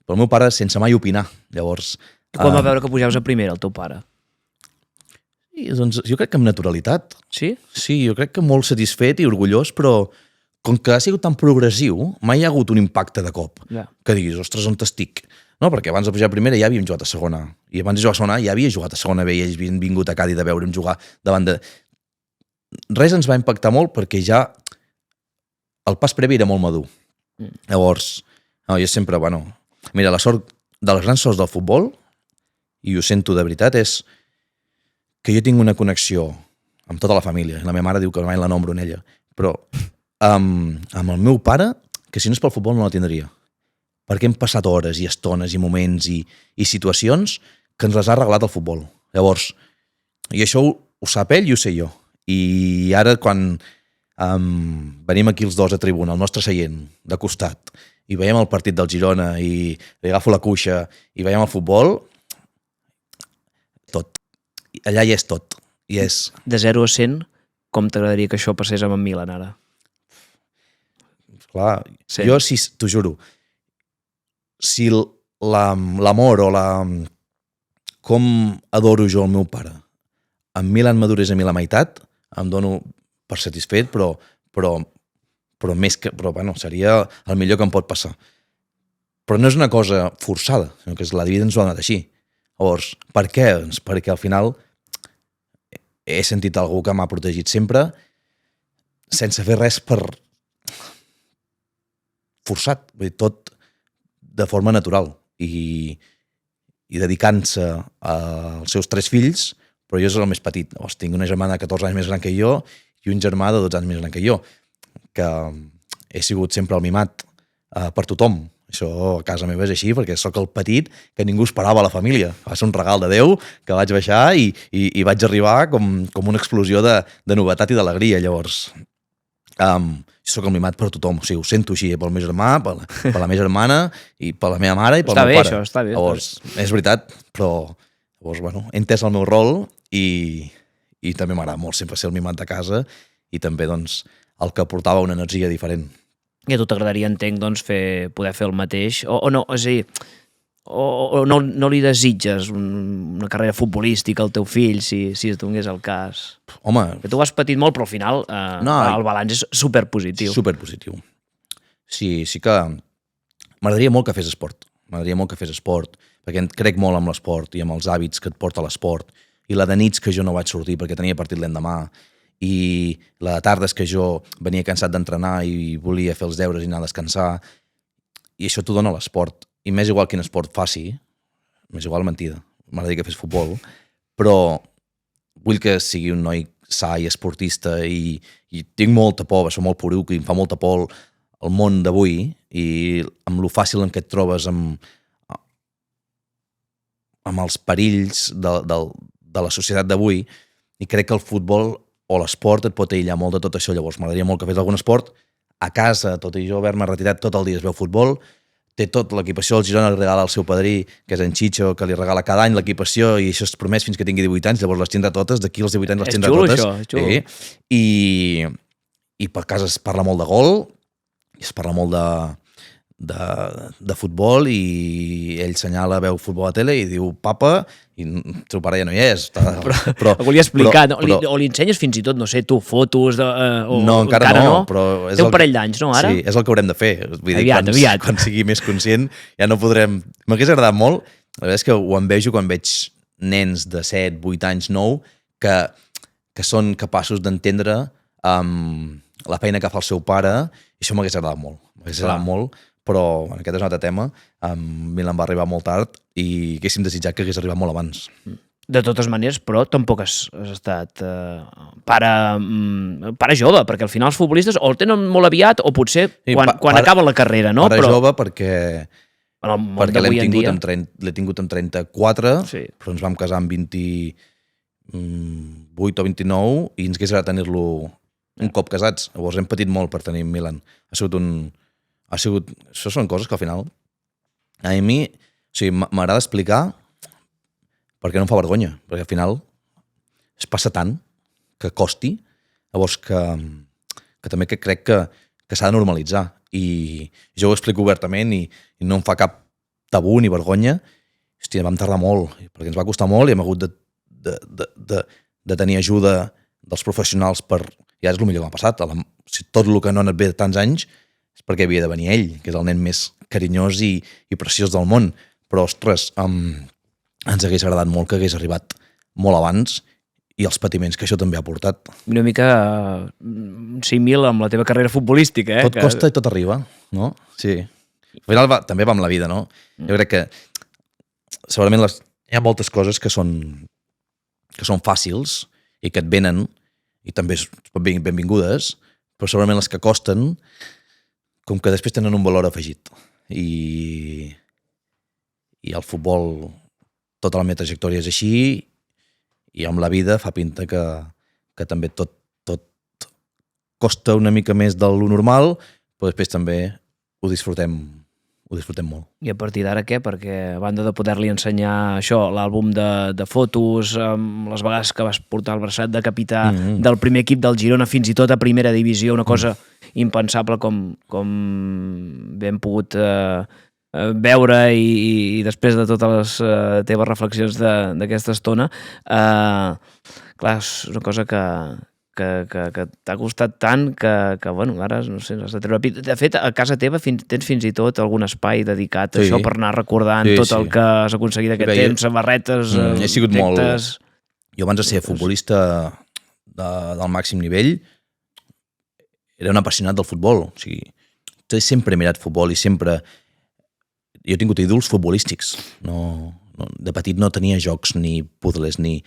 Però el meu pare, sense mai opinar, llavors... Com va veure que pujaves a primera, el teu pare? I, doncs, jo crec que amb naturalitat. Sí? Sí, jo crec que molt satisfet i orgullós, però com que ha sigut tan progressiu, mai hi ha hagut un impacte de cop. Ja. Que diguis, ostres, on t'estic? No, perquè abans de pujar a primera ja havíem jugat a segona. I abans de jugar a segona ja havia jugat a segona B i ells havien vingut a Càdiz a veure'm jugar davant de... Res ens va impactar molt perquè ja el pas previ era molt madur. Llavors, jo sempre, mira, la sort de les grans sorts del futbol, i ho sento de veritat, és que jo tinc una connexió amb tota la família. La meva mare diu que mai la nombro en ella. Però amb el meu pare, que si no és pel futbol no la tindria. Perquè hem passat hores i estones i moments i situacions que ens les ha regalat el futbol. Llavors, i això ho sap ell i ho sé jo. I ara quan venim aquí els dos a tribuna, al nostre seient, de costat, i veiem el partit del Girona i li agafo la cuixa i veiem el futbol, tot. Allà hi és tot. I és... De 0 a 100, com t'agradaria que això passés amb en Milan ara? Clar, jo, t'ho juro, si l'amor o com adoro jo el meu pare en Milan madurés a mi la meitat, em dono per satisfet, però seria el millor que em pot passar. Però no és una cosa forçada, sinó que la vida ens ho ha donat així. Llavors, per què? Perquè al final he sentit algú que m'ha protegit sempre sense fer res per forçat, vull dir, tot de forma natural i dedicant-se als seus 3 fills, però jo soc el més petit. Llavors, tinc una germana de 14 anys més gran que jo i un germà de 12 anys més gran que jo, que he sigut sempre el mimat per tothom. Això a casa meva és així, perquè sóc el petit que ningú esperava a la família. Va ser un regal de Déu que vaig baixar i vaig arribar com una explosió de novetat i d'alegria. Llavors, soc el mimat per tothom. O sigui, ho sento així, pel meu germà, per la meva germana, i per la meva mare i pel meu pare. Això, està bé. Llavors, és veritat, però llavors, he entès el meu rol i també m'agrada molt sempre ser el mimat de casa i també, doncs, el que portava una energia diferent. I a tu t'agradaria, entenc, doncs, poder fer el mateix, o no, és a dir, o no li desitges una carrera futbolística al teu fill, si es donés el cas? Home... Que tu ho has patit molt, però al final el balanç és superpositiu. Superpositiu. Sí que m'agradaria molt que fes esport. Perquè crec molt en l'esport i amb els hàbits que et porta l'esport, i la de nits que jo no vaig sortir perquè tenia partit l'endemà, i la de tardes que jo venia cansat d'entrenar i volia fer els deures i anar a descansar, i això t'ho dona l'esport. I m'és igual quin esport faci, m'és igual mentida, m'agradaria que fes futbol, però vull que sigui un noi sa i esportista, i tinc molta por, soc molt poruc i em fa molta por el món d'avui, i amb lo fàcil en què et trobes amb els perills de la societat d'avui, i crec que el futbol o l'esport et pot aïllar molt de tot això. Llavors m'agradaria molt que fes algun esport a casa, tot i jo haver-me retirat tot el dia es veu futbol, té tot l'equipació, el Girona li regala al seu padrí, que és en Chicho, que li regala cada any l'equipació, i això és promès fins que tingui 18 anys, llavors les tindrà totes, d'aquí als 18 anys les tindrà totes. És xulo, això, I per casa es parla molt de gol, i es parla molt de futbol, i ell senyala, veu futbol a la tele i diu papa, i el seu pare ja no hi és. Però volia explicar, o li ensenyes fins i tot, no sé, tu, fotos... No, encara no. Té un parell d'anys, no, ara? Sí, és el que haurem de fer. Aviat. Quan sigui més conscient ja no podrem... M'hagués agradat molt, la veritat és que ho envejo quan veig nens de 7, 8 anys, 9, que són capaços d'entendre la feina que fa el seu pare, i això m'hagués agradat molt. Però aquest és un altre tema. A mi em va arribar molt tard i haguéssim desitjat que hagués arribat molt abans. De totes maneres, però tampoc has estat pare jove, perquè al final els futbolistes o el tenen molt aviat o potser quan acaben la carrera, no? Pare jove perquè l'he tingut amb 34, sí. Però ens vam casar amb 28 o 29 i ens hagués agradat tenir-lo un cop casats. Llavors hem patit molt per tenir Milan. Això són coses que al final a mi m'agrada explicar perquè no em fa vergonya, perquè al final es passa tant que costi, llavors que també crec que s'ha de normalitzar, i jo ho explico obertament i no em fa cap tabú ni vergonya. Hòstia, vam tardar molt, perquè ens va costar molt i hem hagut de tenir ajuda dels professionals i ara és el millor que m'ha passat. Tot el que no ha anat bé de tants anys és perquè havia de venir ell, que és el nen més carinyós i preciós del món. Però, ostres, ens hagués agradat molt que hagués arribat molt abans, i els patiments que això també ha portat. Una mica símil amb la teva carrera futbolística, Tot costa i tot arriba, no? Sí. Al final també va amb la vida, no? Jo crec que segurament hi ha moltes coses que són fàcils i que et venen i també són benvingudes, però segurament les que costen, com que després tenen un valor afegit. I el futbol, tota la meva trajectòria és així, i amb la vida fa pinta que també tot costa una mica més de lo normal, però després també ho disfrutem molt. I a partir d'ara què? Perquè a banda de poder-li ensenyar això, l'àlbum de fotos, les vegades que vas portar el braçat de capità del primer equip del Girona fins i tot a primera divisió, una cosa impensable com ben pogut veure i després de totes les teves reflexions d'aquesta estona, clar, és una cosa que t'ha costat tant que bueno, ara no sé, has de treure pit. De fet, a casa teva tens fins i tot algun espai dedicat a això per anar recordant tot el que has aconseguit aquest temps, samarretes, he sigut molt... Jo abans de ser futbolista del màxim nivell era un apassionat del futbol. O sigui, sempre he mirat futbol i sempre... Jo he tingut ídols futbolístics. De petit no tenia jocs ni puzzles ni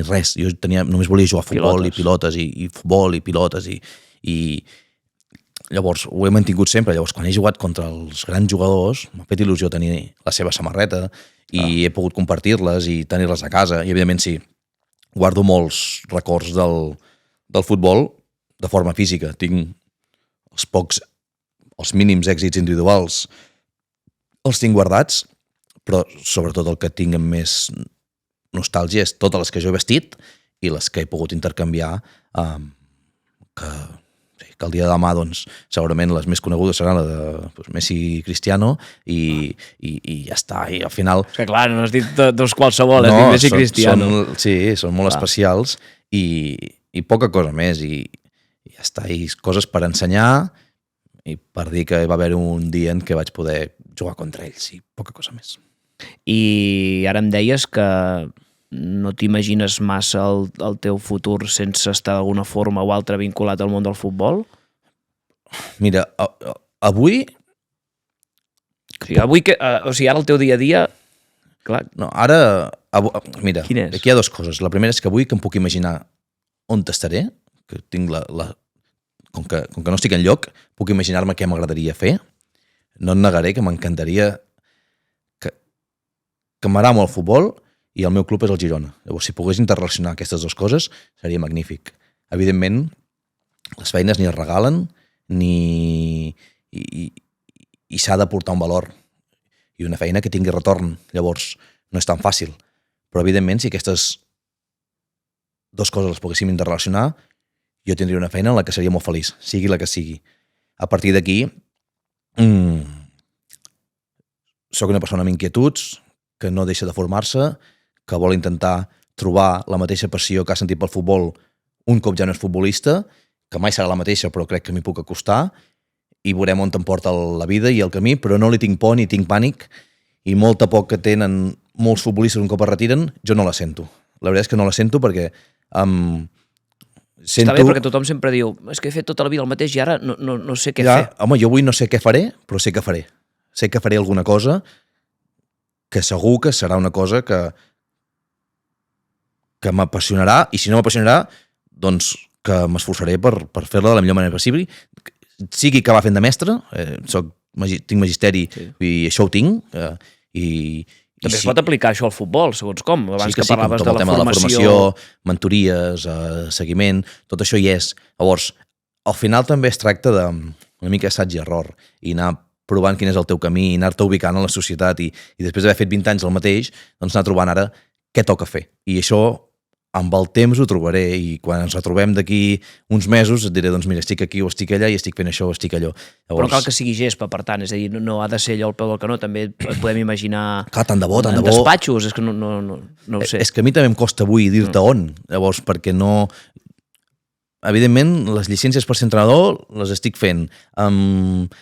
res. Jo només volia jugar a futbol i pilotes i futbol i pilotes i llavors ho he mantingut sempre. Llavors quan he jugat contra els grans jugadors m'ha fet il·lusió tenir la seva samarreta i he pogut compartir-les i tenir-les a casa, i evidentment sí, guardo molts records del futbol de forma física. Tinc els mínims èxits individuals els tinc guardats, però sobretot el que tinc amb més nostàlgia és totes les que jo he vestit i les que he pogut intercanviar que que el dia de demà doncs, segurament les més conegudes seran la de Messi i Cristiano i ja està, i al final... És que clar, no has dit dos qualsevol, has dit Messi i Cristiano. Són molt especials i poca cosa més, i ja està, i coses per ensenyar i per dir que va haver un dia en què vaig poder jugar contra ells, i poca cosa més. I ara em deies que no t'imagines massa el teu futur sense estar d'alguna forma o altra vinculat al món del futbol? Mira, avui... O sigui, ara el teu dia a dia... Clar. No, ara... Mira, Quin és? aquí hi ha dues coses. La primera és que avui que em puc imaginar on estaré, que tinc com que no estic enlloc, puc imaginar-me què m'agradaria fer. No et negaré que m'encantaria que m'agrada molt el futbol i el meu club és el Girona. Llavors, si pogués interrelacionar aquestes dues coses, seria magnífic. Evidentment, les feines ni es regalen, ni s'ha de portar un valor. I una feina que tingui retorn. Llavors, no és tan fàcil. Però, evidentment, si aquestes dues coses les poguéssim interrelacionar, jo tindria una feina en la que seria molt feliç, sigui la que sigui. A partir d'aquí, soc una persona amb inquietuds, que no deixa de formar-se, que vol intentar trobar la mateixa passió que ha sentit pel futbol un cop ja no és futbolista, que mai serà la mateixa, però crec que m'hi puc acostar, i veurem on te'n porta la vida i el camí, però no li tinc por ni tinc pànic, i molta por que tenen molts futbolistes un cop es retiren, jo no la sento. La veritat és que no la sento perquè sento... Està bé, perquè tothom sempre diu és que he fet tota la vida el mateix i ara no sé què fer. Home, jo avui no sé què faré, però sé què faré. Sé que faré alguna cosa que segur que serà una cosa que m'apassionarà, i si no m'apassionarà, doncs que m'esforçaré per fer-la de la millor manera possible. Sigui que va fent de mestre, tinc magisteri, sí. I això ho tinc, també es pot aplicar això al futbol, segons com. Abans que parlaves de la formació, mentories, seguiment, tot això hi és. Llavors, al final també es tracta d'una mica assaig i error, i anar provant quin és el teu camí, anar-te ubicant en la societat, i després d'haver fet 20 anys el mateix, doncs anar trobant ara què toca fer. I això, amb el temps ho trobaré, i quan ens retrobem d'aquí uns mesos et diré, doncs mira, estic aquí o estic allà i estic fent això o estic allò. Llavors... Però cal que sigui gespa, per tant, és a dir, no ha de ser allò al peu del canó, també podem imaginar... Clar, tant de bo. En despatxos, és que no ho sé. És que a mi també em costa avui dir-te on, llavors, perquè no... Evidentment, les llicències per ser entrenador les estic fent.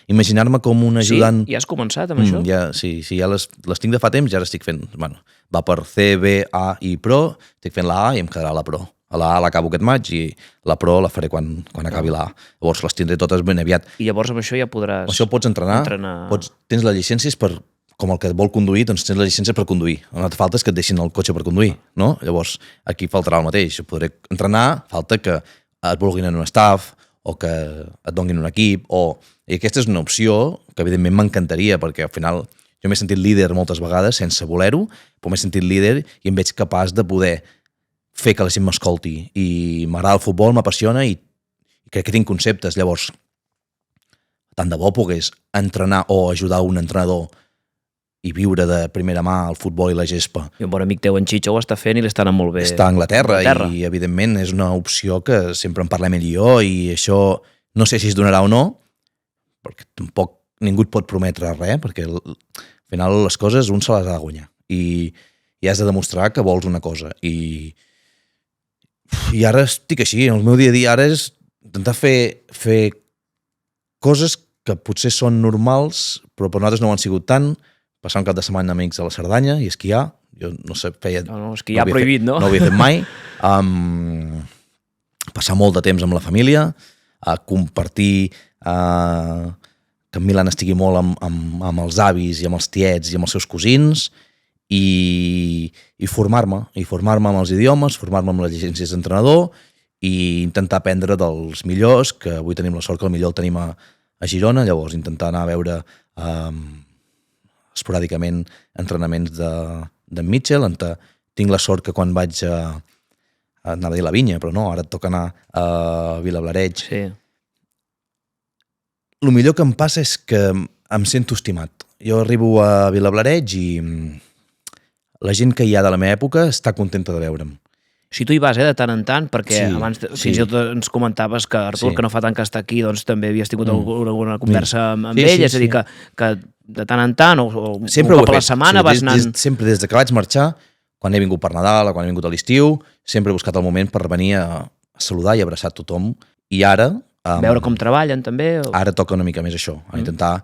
Imaginar-me com un ajudant... Sí? Ja has començat amb això? Sí, ja les tinc de fa temps, ja les estic fent. Bueno, va per C, B, A i Pro, estic fent la A i em quedarà la Pro. La A l'acabo aquest maig i la Pro la faré quan acabi la A. Llavors les tindré totes ben aviat. I llavors amb això ja podràs... Amb això pots entrenar. Tens les llicències per... Com el que vol conduir, doncs tens la llicència per conduir. El que falta és que et deixin el cotxe per conduir, no? Llavors, aquí faltarà el mateix. Jo podré entrenar, falta que et vulguin en un staff, o que et donin un equip, I aquesta és una opció que evidentment m'encantaria, perquè al final jo m'he sentit líder moltes vegades sense voler-ho, però m'he sentit líder i em veig capaç de poder fer que la gent m'escolti. I m'agrada el futbol, m'apassiona i crec que tinc conceptes. Llavors, tant de bo pogués entrenar o ajudar un entrenador i viure de primera mà el futbol i la gespa. I un bon amic teu, en Chicho, ho està fent i li està anant molt bé. Està a Anglaterra. I evidentment és una opció que sempre en parlem ell i jo, i això no sé si es donarà o no, perquè tampoc ningú et pot prometre res, perquè al final les coses un se les ha de guanyar i has de demostrar que vols una cosa. I ara estic així, el meu dia a dia ara és intentar fer coses que potser són normals, però per nosaltres no ho han sigut tant. Passar un cap de setmana amb amics a la Cerdanya i esquiar. Jo no sé, esquiar prohibit, no? No ho havia fet mai. Passar molt de temps amb la família, compartir que en Milan estigui molt amb els avis i amb els tiets i amb els seus cosins, i formar-me amb els idiomes, formar-me amb les llicències d'entrenador i intentar aprendre dels millors, que avui tenim la sort que el millor el tenim a Girona. Llavors intentar anar a veure esporàdicament entrenaments d'en Mitchell. Tinc la sort que quan vaig anava a dir la Vinya, però no, ara et toca anar a Vilablareix. Sí. El millor que em passa és que em sento estimat. Jo arribo a Vilablareix i la gent que hi ha de la meva època està contenta de veure'm. Si tu hi vas, de tant en tant, perquè Sí, abans sí. fins i tot ens comentaves que Artur, Sí. que no fa tant que està aquí, doncs també havies tingut alguna conversa amb Sí, ell, sí, és a dir, sí. que de tant en tant, o Sempre un ho he cop a la fet. setmana vas anant... Sempre des que vaig marxar, quan he vingut per Nadal o quan he vingut a l'estiu, sempre he buscat el moment per venir a saludar i abraçar tothom. I ara... Veure com treballen, també? Ara toca una mica més això, a intentar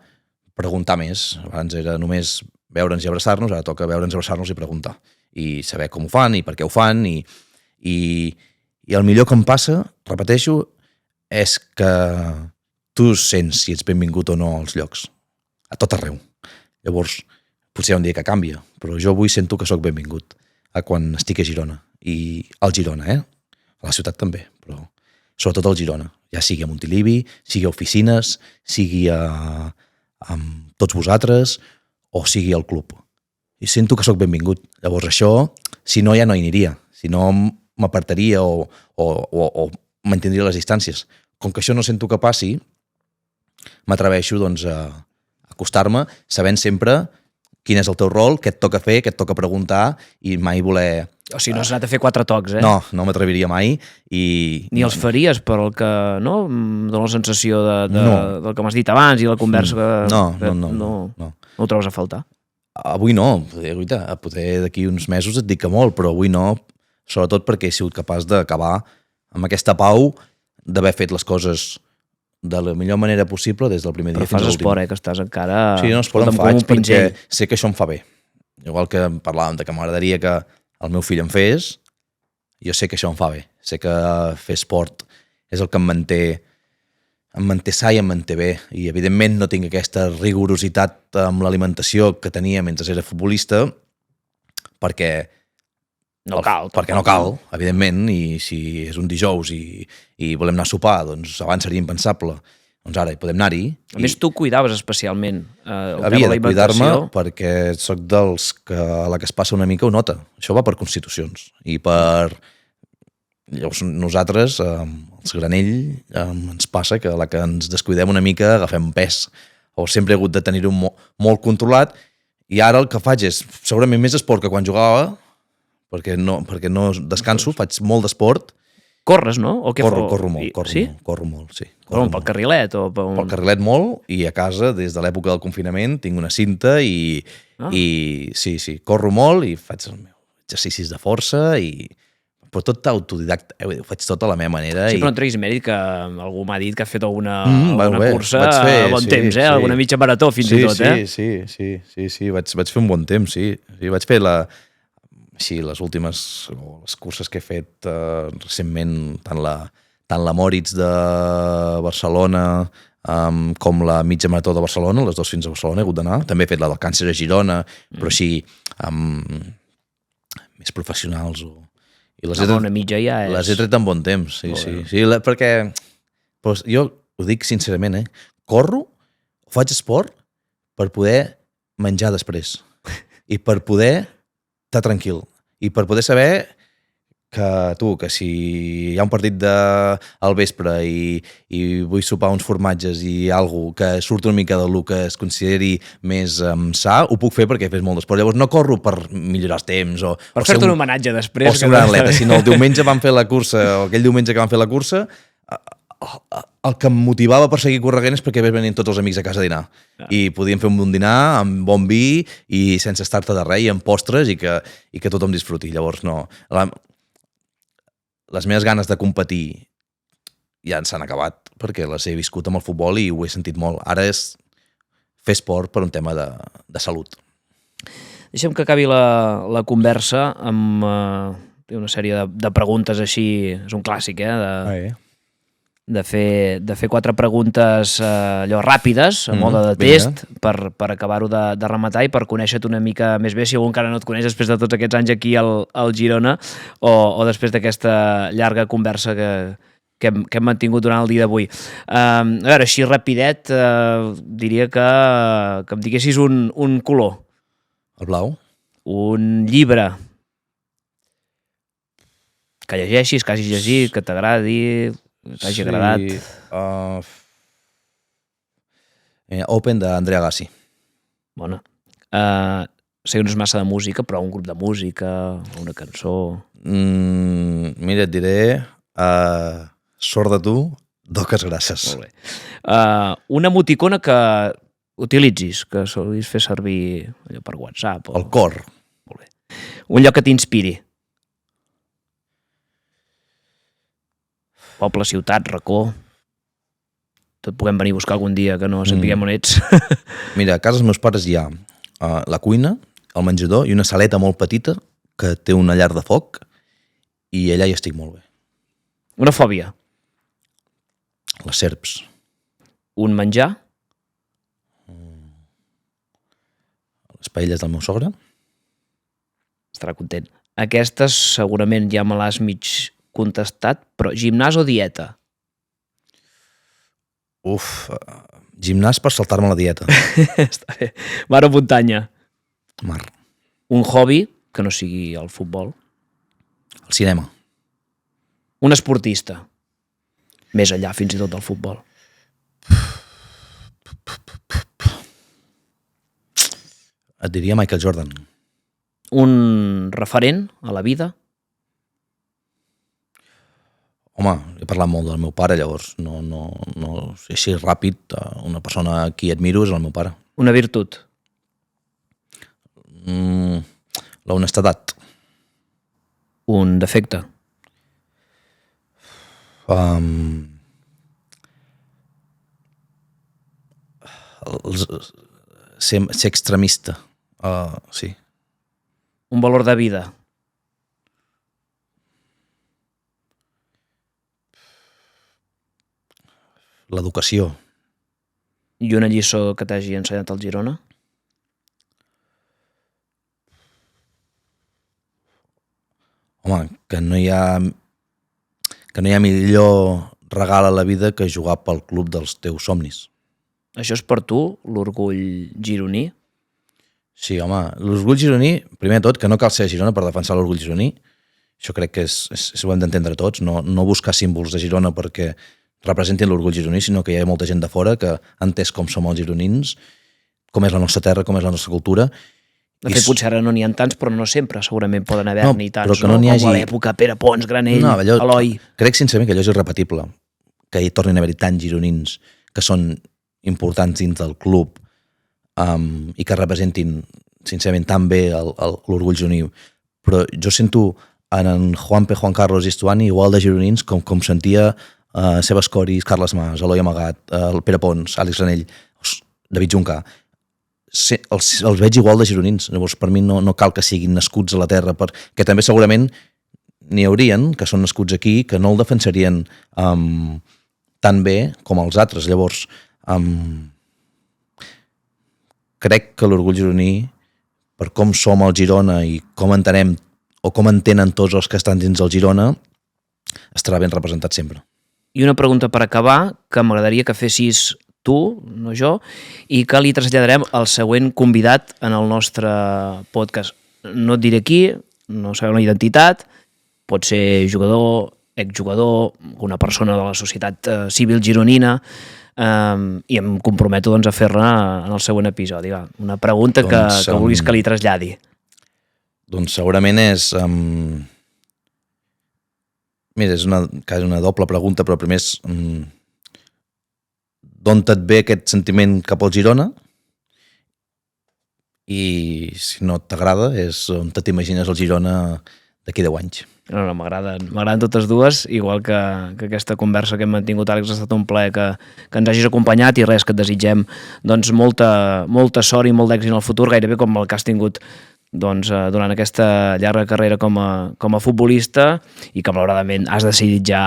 preguntar més. Abans era només veure'ns i abraçar-nos, ara toca veure'ns, abraçar-nos i preguntar. I saber com ho fan i per què ho fan. I el millor que em passa, repeteixo, és que tu sents si ets benvingut o no als llocs. A tot arreu. Llavors, potser hi ha un dia que canvia, però jo avui sento que sóc benvingut a quan estic a Girona. I al Girona, A la ciutat també, però sobretot al Girona. Ja sigui a Montilivi, sigui a oficines, sigui amb tots vosaltres, o sigui al club. I sento que sóc benvingut. Llavors això, si no, ja no hi aniria. Si no, m'apartaria o mantindria les distàncies. Com que això no sento que passi, m'atreveixo doncs, a acostar-me sabent sempre quin és el teu rol, què et toca fer, què et toca preguntar i mai voler... O sigui, no has anat a fer 4 tocs, No, no m'atreviria mai. Ni els faries, per el que, no? Em dóna la sensació del que m'has dit abans i la conversa que no ho trobes a faltar. Avui no, poder d'aquí uns mesos et dic que molt, però avui no, sobretot perquè he sigut capaç d'acabar amb aquesta pau d'haver fet les coses de la millor manera possible des del primer dia fins a l'últim. Però fas esport, que estàs encara... Sí, no, esport em faig perquè sé que això em fa bé. Igual que parlàvem de que m'agradaria que el meu fill em fes, jo sé que això em fa bé. Sé que fer esport és el que em manté sa i em manté bé. I, evidentment, no tinc aquesta rigorositat amb l'alimentació que tenia mentre era futbolista, perquè no cal. Perquè no cal, evidentment, i si és un dijous i volem anar a sopar, doncs abans seria impensable. Doncs ara hi podem anar-hi. A més, tu cuidaves especialment havia de cuidar-me perquè soc dels que a la que es passa una mica ho nota. Això va per constitucions. I per... Llavors nosaltres, els Granell, ens passa que a la que ens descuidem una mica agafem pes. O sempre he hagut de tenir-ho molt controlat i ara el que faig és segurament més esport que quan jugava, perquè no descanso, faig molt d'esport. Corres, no? O corro molt, sí? Corro molt, sí. Pel carrilet? Pel carrilet molt, i a casa, des de l'època del confinament, tinc una cinta i sí, corro molt i faig els meus exercicis de força però tot autodidacta, ho faig tot a la meva manera. Sí, però no treguis mèrit, que algú m'ha dit que has fet alguna cursa a bon temps, alguna mitja marató fins i tot, Sí, vaig fer un bon temps, sí. Vaig fer les últimes les curses que he fet recentment, tant la Moritz de Barcelona com la mitja marató de Barcelona, les dues fins a Barcelona he hagut d'anar. També he fet la del Càncer a Girona, però així més professionals. I una mitja ja és... Les he tret en bon temps, sí, perquè jo ho dic sincerament, corro, faig esport per poder menjar després i per poder estar tranquil i per poder saber que si hi ha un partit al vespre i vull sopar uns formatges i alguna que surt una mica del que es consideri més sa, ho puc fer perquè he fet molt d'esport. Llavors no corro per millorar els temps per fer-te un homenatge després. O ser un gran atleta, sinó el diumenge van fer la cursa, o aquell diumenge que van fer la cursa, el que em motivava per seguir corregent és perquè venien tots els amics a casa a dinar. I podíem fer un bon dinar amb bon vi i sense estar-te de res i amb postres i que tothom disfruti. Llavors no... Les meves ganes de competir ja s'han acabat perquè les he viscut amb el futbol i ho he sentit molt. Ara és fer esport per un tema de salut. Deixem que acabi la conversa amb una sèrie de preguntes així, és un clàssic, de fer 4 preguntes allò ràpides, a mode de test, per acabar-ho de rematar i per conèixer-te una mica més bé, si algú encara no et coneix després de tots aquests anys aquí al Girona o després d'aquesta llarga conversa que hem mantingut durant el dia d'avui. A veure, així rapidet, diria que em diguessis un color. El blau. Un llibre que llegeixis, que hagis llegit, que t'agradi... t'hagi agradat. Open d'Andrea Agassi. Bona. sé que no és massa de música, però un grup de música, una cançó... Mira, et diré sort de tu, doques grasses. Molt bé. Una emoticona que utilitzis, que solis fer servir allò per WhatsApp. El cor. Molt bé. Un lloc que t'inspiri. Poble, ciutat, racó... Tot puguem venir a buscar algun dia que no sapiguem on ets. Mira, a casa dels meus pares hi ha la cuina, el menjador i una saleta molt petita que té una llar de foc i allà hi estic molt bé. Una fòbia. Les serps. Un menjar. Les paelles del meu sogre. Estarà content. Aquestes segurament ja me l'has mig contestat, però gimnàs o dieta? Gimnàs per saltar-me la dieta. Està bé. Mar o muntanya? Mar. Un hobby que no sigui el futbol? El cinema. Un esportista? Més enllà fins i tot del futbol. Et diria Michael Jordan. Un referent a la vida? Home, he parlat molt del meu pare, llavors no sé així ràpid, una persona a qui admiro és el meu pare. Una virtut? La honestedat. Un defecte? Ser extremista. Sí. Un valor de vida? L'educació. I una lliçó que t'hagi ensenyat al Girona? Home, que no hi ha millor regal a la vida que jugar pel club dels teus somnis. Això és per tu, l'orgull gironí? Sí, home, l'orgull gironí, primer de tot, que no cal ser a Girona per defensar l'orgull gironí. Això crec que ho hem d'entendre tots, no buscar símbols de Girona perquè representin l'orgull gironí, sinó que hi ha molta gent de fora que ha entès com som els gironins, com és la nostra terra, com és la nostra cultura. De fet, potser ara no n'hi ha tants, però no sempre segurament poden haver-n'hi tants, però que no n'hi hagi... com a l'època Pere Pons, Granell, Eloi... Crec sincerament que allò és irrepetible, que hi tornin a haver tants gironins que són importants dins del club i que representin sincerament tan bé l'orgull gironí. Però jo sento en Juan Carlos i Estuani igual de gironins com sentia Sebas Coris, Carles Mas, Eloi Amagat, el Pere Pons, Àlex Granell, David Juncà. Els veig igual de gironins. Llavors, per mi no cal que siguin nascuts a la terra, que també segurament n'hi haurien que són nascuts aquí, que no el defensarien tan bé com els altres. Llavors, crec que l'orgull gironí, per com som el Girona i com entenem o com entenen tots els que estan dins el Girona, estarà ben representat sempre. I una pregunta per acabar, que m'agradaria que fessis tu, no jo, i que li traslladarem al següent convidat en el nostre podcast. No et diré qui, no sabeu la identitat, pot ser jugador, exjugador, una persona de la societat civil gironina, i em comprometo a fer-la en el següent episodi. Una pregunta que vulguis que li traslladi. Doncs segurament és... Mira, és una doble pregunta, però primer és d'on et ve aquest sentiment cap al Girona i si no t'agrada és on t'imagines el Girona d'aquí 10 anys. No, m'agraden totes dues, igual que aquesta conversa que hem mantingut, Àlex, ha estat un plaer que ens hagis acompanyat i res, que et desitgem doncs, molta sort i molt d'èxit en el futur, gairebé com el que has tingut doncs, durant aquesta llarga carrera com a futbolista i que malauradament has decidit ja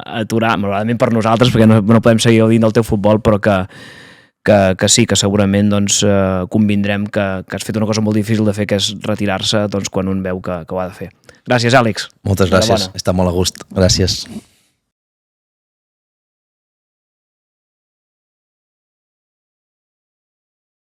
aturar, malauradament per nosaltres perquè no podem seguir gaudint del teu futbol, però que sí, que segurament doncs, convindrem que has fet una cosa molt difícil de fer, que és retirar-se doncs, quan un veu que ho ha de fer. Gràcies, Àlex. Moltes gràcies, he estat molt a gust. Gràcies.